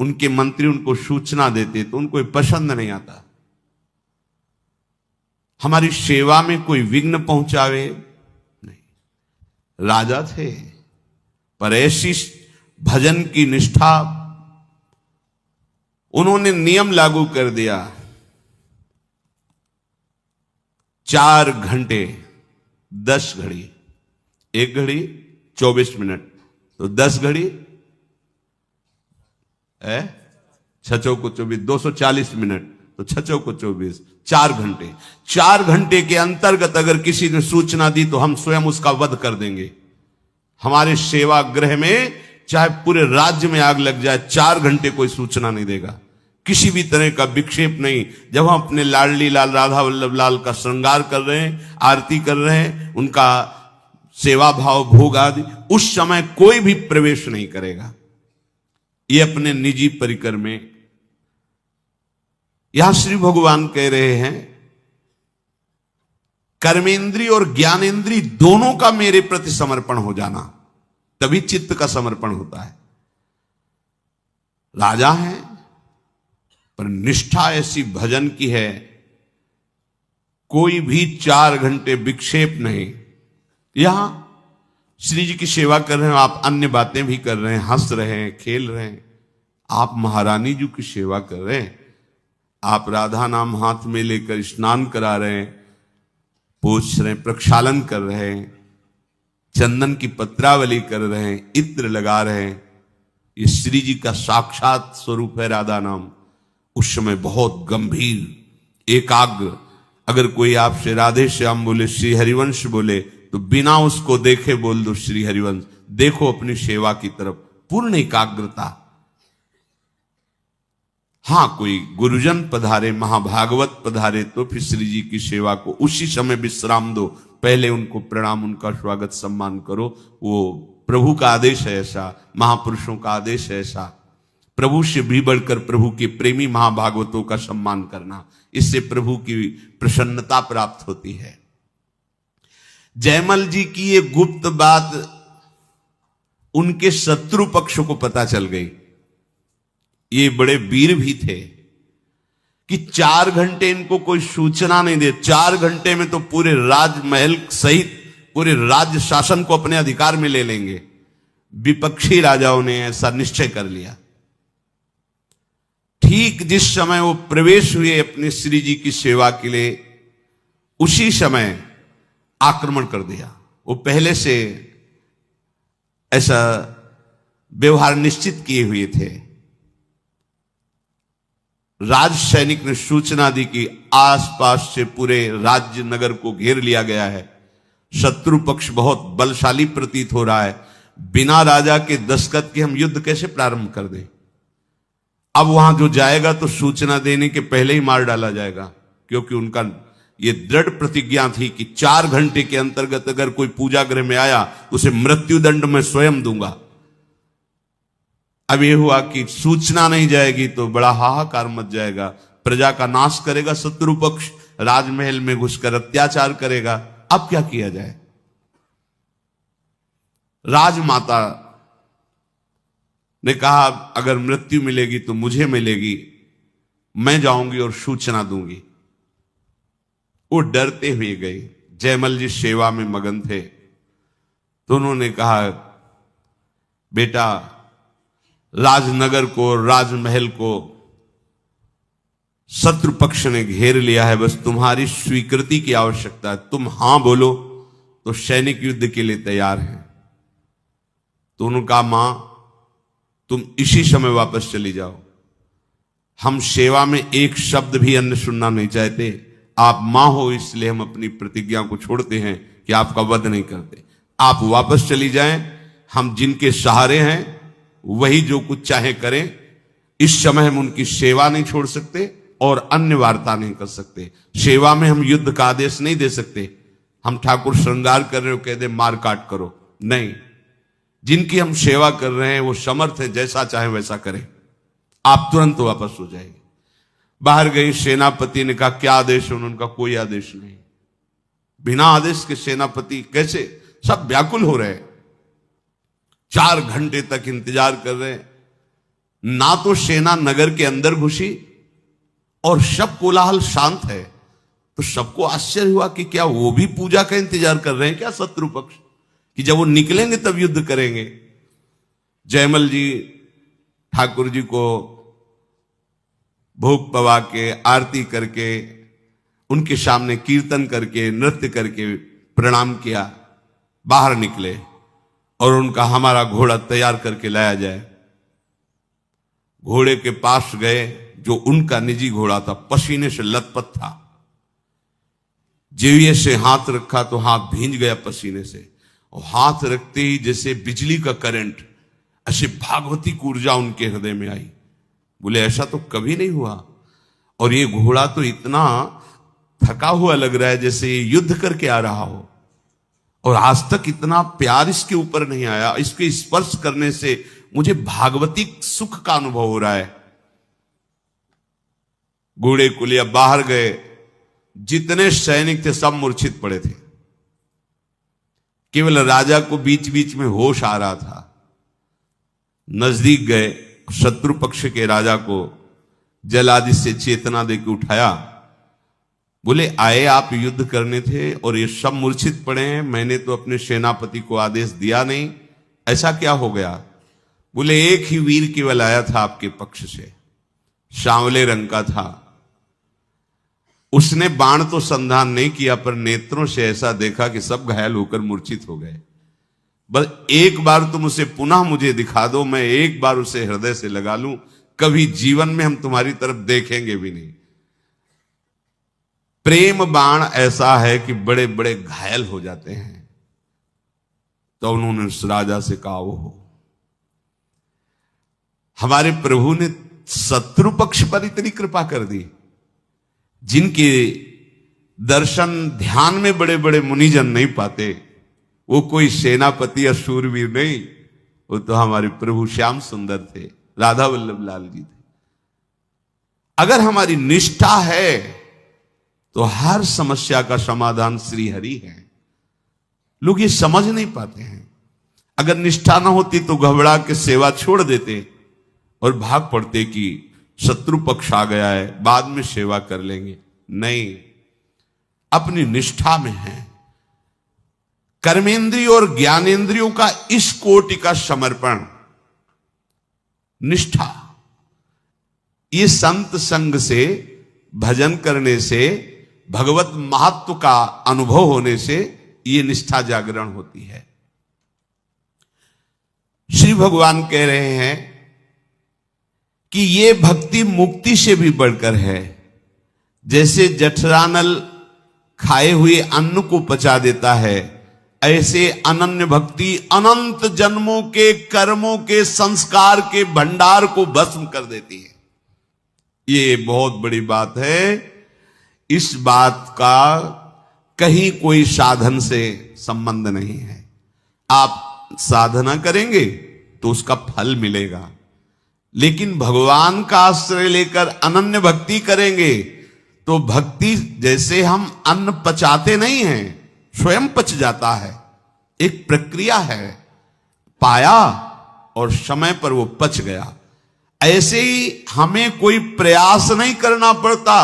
उनके मंत्री उनको सूचना देते तो उनको पसंद नहीं आता। हमारी सेवा में कोई विघ्न पहुंचावे नहीं। राजा थे पर ऐसी भजन की निष्ठा, उन्होंने नियम लागू कर दिया। 4 घंटे 10 घड़ी, 1 घड़ी 24 मिनट, तो 10 घड़ी 6 को 24, 240 मिनट, तो 6 को 24, 4 घंटे। 4 घंटे के अंतर्गत अगर किसी ने सूचना दी तो हम स्वयं उसका वध कर देंगे। हमारे सेवा गृह में चाहे पूरे राज्य में आग लग जाए, 4 घंटे कोई सूचना नहीं देगा, किसी भी तरह का विक्षेप नहीं। जब हम अपने लाडली लाल राधा वल्लभ लाल का श्रृंगार कर रहे हैं, आरती कर रहे हैं, उनका सेवा भाव भोग आदि, उस समय कोई भी प्रवेश नहीं करेगा। ये अपने निजी परिकर में। यहां श्री भगवान कह रहे हैं कर्मेंद्रिय और ज्ञानेन्द्रिय दोनों का मेरे प्रति समर्पण हो जाना, तभी चित्त का समर्पण होता है। राजा है पर निष्ठा ऐसी भजन की है, कोई भी 4 घंटे विक्षेप नहीं। यहां श्री जी की सेवा कर रहे हैं, आप अन्य बातें भी कर रहे हैं, हंस रहे हैं, खेल रहे हैं। आप महारानी जी की सेवा कर रहे हैं, आप राधा नाम हाथ में लेकर स्नान करा रहे हैं, पोछ रहे हैं, प्रक्षालन कर रहे हैं, चंदन की पत्रावली कर रहे हैं, इत्र लगा रहे हैं। ये श्री जी का साक्षात स्वरूप है राधा नाम। उस समय बहुत गंभीर एकाग्र, अगर कोई आपसे राधे श्याम बोले, श्री हरिवंश बोले, तो बिना उसको देखे बोल दो श्री हरिवंश। देखो अपनी सेवा की तरफ, पूर्ण एकाग्रता। हां, कोई गुरुजन पधारे, महाभागवत पधारे, तो फिर श्री जी की सेवा को उसी समय विश्राम दो, पहले उनको प्रणाम, उनका स्वागत सम्मान करो। वो प्रभु का आदेश है ऐसा, महापुरुषों का आदेश है ऐसा। प्रभु से भी बढ़कर प्रभु के प्रेमी महाभागवतों का सम्मान करना, इससे प्रभु की प्रसन्नता प्राप्त होती है। जयमल जी की ये गुप्त बात उनके शत्रु पक्ष को पता चल गई। ये बड़े वीर भी थे कि 4 घंटे इनको कोई सूचना नहीं दे, 4 घंटे में तो पूरे राजमहल सहित पूरे राज्य शासन को अपने अधिकार में ले लेंगे। विपक्षी राजाओं ने ऐसा निश्चय कर लिया। ठीक जिस समय वो प्रवेश हुए अपने श्री जी की सेवा के लिए, उसी समय आक्रमण कर दिया। वो पहले से ऐसा व्यवहार निश्चित किए हुए थे। राज सैनिक ने सूचना दी कि आसपास से पूरे राज्य नगर को घेर लिया गया है, शत्रु पक्ष बहुत बलशाली प्रतीत हो रहा है, बिना राजा के दस्तखत के हम युद्ध कैसे प्रारंभ कर दें। अब वहां जो जाएगा तो सूचना देने के पहले ही मार डाला जाएगा, क्योंकि उनका ये दृढ़ प्रतिज्ञा थी कि 4 घंटे के अंतर्गत अगर कोई पूजा गृह में आया उसे मृत्युदंड मैं स्वयं दूंगा। अब यह हुआ कि सूचना नहीं जाएगी तो बड़ा हाहाकार मच जाएगा, प्रजा का नाश करेगा शत्रु पक्ष, राजमहल में घुसकर अत्याचार करेगा। अब क्या किया जाए। राजमाता ने कहा अगर मृत्यु मिलेगी तो मुझे मिलेगी, मैं जाऊंगी और सूचना दूंगी। वो डरते हुए गए। जयमल जी सेवा में मगन थे तो उन्होंने कहा बेटा, राजनगर को, राजमहल को शत्रु पक्ष ने घेर लिया है, बस तुम्हारी स्वीकृति की आवश्यकता है। तुम हां बोलो तो सैनिक युद्ध के लिए तैयार हैं। तो उन्होंने कहा मां, तुम इसी समय वापस चली जाओ, हम सेवा में एक शब्द भी अन्य सुनना नहीं चाहते। आप मां हो इसलिए हम अपनी प्रतिज्ञा को छोड़ते हैं कि आपका वध नहीं करते। आप वापस चली जाएं, हम जिनके सहारे हैं वही जो कुछ चाहे करें। इस समय हम उनकी सेवा नहीं छोड़ सकते और अन्य वार्ता नहीं कर सकते। सेवा में हम युद्ध का आदेश नहीं दे सकते। हम ठाकुर श्रृंगार कर रहे हो कह दे मार काट करो, नहीं। जिनकी हम सेवा कर रहे हैं वो समर्थ है, जैसा चाहे वैसा करें। आप तुरंत वापस हो जाएंगे। बाहर गई सेनापति ने कहा क्या आदेश है। उन्होंने कहा कोई आदेश नहीं। बिना आदेश के सेनापति कैसे? सब व्याकुल हो रहे, 4 घंटे तक इंतजार कर रहे। ना तो सेना नगर के अंदर घुसी और सब कोलाहल शांत है। तो सबको आश्चर्य हुआ कि क्या वो भी पूजा का इंतजार कर रहे हैं क्या शत्रु पक्ष, कि जब वो निकलेंगे तब युद्ध करेंगे। जयमल जी ठाकुर जी को भोग पवा के, आरती करके, उनके सामने कीर्तन करके, नृत्य करके प्रणाम किया, बाहर निकले और उनका हमारा घोड़ा तैयार करके लाया जाए। घोड़े के पास गए, जो उनका निजी घोड़ा था, पसीने से लथपथ था। जेविये से हाथ रखा तो हाथ भींज गया पसीने से, और हाथ रखते ही जैसे बिजली का करंट, ऐसे भागवती ऊर्जा उनके हृदय में आई। बोले ऐसा तो कभी नहीं हुआ, और ये घोड़ा तो इतना थका हुआ लग रहा है जैसे ये युद्ध करके आ रहा हो, और आज तक इतना प्यार इसके ऊपर नहीं आया। इसके स्पर्श करने से मुझे भागवती सुख का अनुभव हो रहा है। घोड़े को लिया, बाहर गए। जितने सैनिक थे सब मूर्छित पड़े थे, केवल राजा को बीच बीच में होश आ रहा था। नजदीक गए, शत्रु पक्ष के राजा को जल आदि से चेतना देकर उठाया। बोले आए आप युद्ध करने थे और ये सब मूर्छित पड़े हैं, मैंने तो अपने सेनापति को आदेश दिया नहीं, ऐसा क्या हो गया? बोले एक ही वीर केवल आया था आपके पक्ष से, सांवले रंग का था। उसने बाण तो संधान नहीं किया, पर नेत्रों से ऐसा देखा कि सब घायल होकर मूर्छित हो गए। बस एक बार तुम उसे पुनः मुझे दिखा दो, मैं एक बार उसे हृदय से लगा लूं, कभी जीवन में हम तुम्हारी तरफ देखेंगे भी नहीं। प्रेम बाण ऐसा है कि बड़े बड़े घायल हो जाते हैं। तो उन्होंने उस राजा से कहा वो हमारे प्रभु ने शत्रु पक्ष पर इतनी कृपा कर दी, जिनके दर्शन ध्यान में बड़े बड़े मुनिजन नहीं पाते। वो कोई सेनापति या शूरवीर नहीं, वो तो हमारे प्रभु श्याम सुंदर थे, राधा वल्लभ लाल जी थे। अगर हमारी निष्ठा है तो हर समस्या का समाधान श्री हरि है। लोग ये समझ नहीं पाते हैं। अगर निष्ठा ना होती तो घबरा के सेवा छोड़ देते और भाग पड़ते कि शत्रु पक्ष आ गया है, बाद में सेवा कर लेंगे। नहीं, अपनी निष्ठा में है। कर्मेंद्रियों और ज्ञानेंद्रियों का इस कोटि का समर्पण, निष्ठा, ये संत संग से, भजन करने से, भगवत महत्व का अनुभव होने से ये निष्ठा जागरण होती है। श्री भगवान कह रहे हैं कि ये भक्ति मुक्ति से भी बढ़कर है। जैसे जठरानल खाए हुए अन्न को पचा देता है, ऐसे अनन्य भक्ति अनंत जन्मों के कर्मों के संस्कार के भंडार को भस्म कर देती है। ये बहुत बड़ी बात है। इस बात का कहीं कोई साधन से संबंध नहीं है। आप साधना करेंगे तो उसका फल मिलेगा, लेकिन भगवान का आश्रय लेकर अनन्य भक्ति करेंगे तो भक्ति, जैसे हम अन्न पचाते नहीं हैं, स्वयं पच जाता है। एक प्रक्रिया है, पाया और समय पर वो पच गया। ऐसे ही हमें कोई प्रयास नहीं करना पड़ता।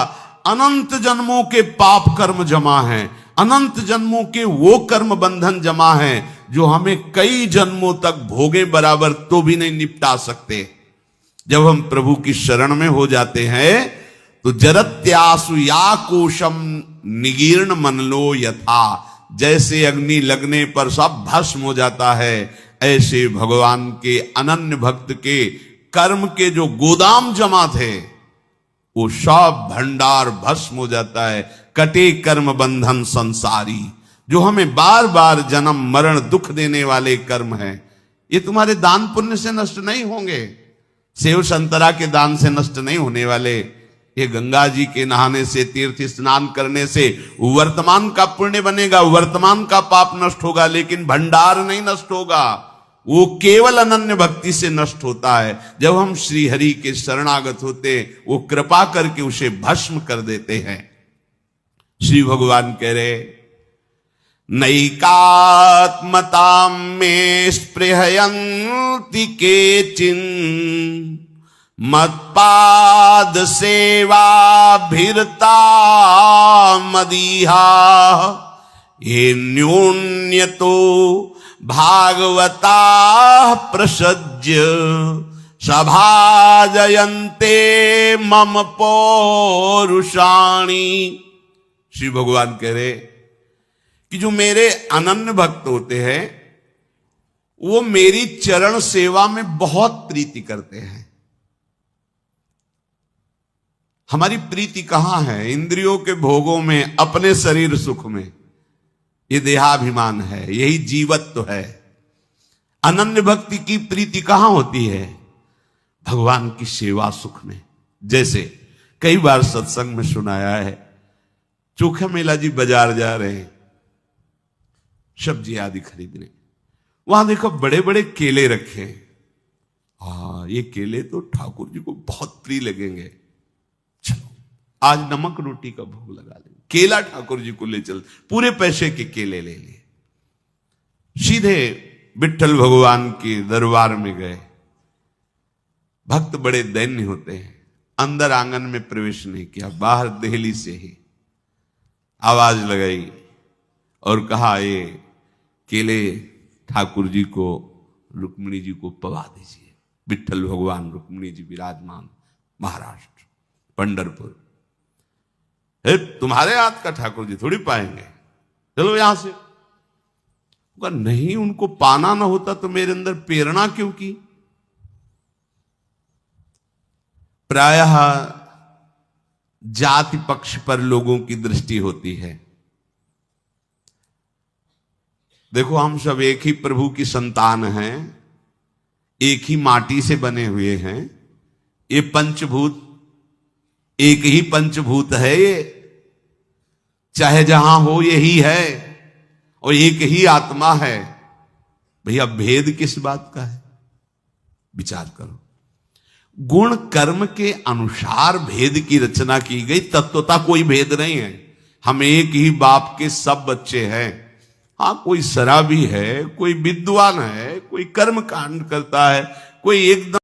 अनंत जन्मों के पाप कर्म जमा हैं, अनंत जन्मों के वो कर्म बंधन जमा हैं जो हमें कई जन्मों तक भोगे बराबर तो भी नहीं निपटा सकते। जब हम प्रभु की शरण में हो जाते हैं तो जरत्यासु या कोशम निगीर्ण मनलो यथा, जैसे अग्नि लगने पर सब भस्म हो जाता है, ऐसे भगवान के अनन्य भक्त के कर्म के जो गोदाम जमा थे वो सब भंडार भस्म हो जाता है। कटे कर्म बंधन संसारी, जो हमें बार बार जन्म मरण दुख देने वाले कर्म हैं, ये तुम्हारे दान पुण्य से नष्ट नहीं होंगे, सेव संतरा के दान से नष्ट नहीं होने वाले। ये गंगा जी के नहाने से, तीर्थ स्नान करने से वर्तमान का पुण्य बनेगा, वर्तमान का पाप नष्ट होगा, लेकिन भंडार नहीं नष्ट होगा। वो केवल अनन्य भक्ति से नष्ट होता है। जब हम श्री हरि के शरणागत होते, वो कृपा करके उसे भस्म कर देते हैं। श्री भगवान कह रहे, नैकात्मतां में स्पृहयन्ति केचिन मत्पाद सेवा भिरता मदीहा, ये न्यून्यतो भागवता प्रसज्य सभाजयन्ते मम पौरुषाणि। श्री भगवान कह रहे कि जो मेरे अनन्य भक्त होते हैं वो मेरी चरण सेवा में बहुत प्रीति करते हैं। हमारी प्रीति कहां है? इंद्रियों के भोगों में, अपने शरीर सुख में। ये देहाभिमान है, यही जीवत्व है। अनन्य भक्ति की प्रीति कहां होती है? भगवान की सेवा सुख में। जैसे कई बार सत्संग में सुनाया है, चोखा मेला जी बाजार जा रहे हैं सब्जी आदि खरीदने, वहां देखो बड़े बड़े केले रखे हैं। हाँ, ये केले तो ठाकुर जी को बहुत प्रिय लगेंगे, चलो आज नमक रोटी का भोग लगा लेंगे। केला ठाकुर जी को ले चल, पूरे पैसे के केले ले लिए, सीधे विट्ठल भगवान के दरबार में गए। भक्त बड़े दैन्य होते हैं, अंदर आंगन में प्रवेश नहीं किया, बाहर देहली से ही आवाज लगाई और कहा, ये केले ठाकुर जी को, रुक्मिणी जी को पवा दीजिए। विट्ठल भगवान, रुक्मिणी जी विराजमान, महाराष्ट्र पंढरपुर। तुम्हारे हाथ का ठाकुर जी थोड़ी पाएंगे, चलो यहां से। नहीं, उनको पाना ना होता तो मेरे अंदर प्रेरणा क्यों की? प्रायः जाति पक्ष पर लोगों की दृष्टि होती है। देखो, हम सब एक ही प्रभु की संतान हैं, एक ही माटी से बने हुए हैं। ये पंचभूत एक ही पंचभूत है, ये चाहे जहां हो यही है, और एक ही आत्मा है। भैया भेद किस बात का है? विचार करो। गुण कर्म के अनुसार भेद की रचना की गई, तत्वता कोई भेद नहीं है। हम एक ही बाप के सब बच्चे हैं। हाँ, कोई शराबी है, कोई विद्वान है, कोई कर्म कांड करता है, कोई एकदम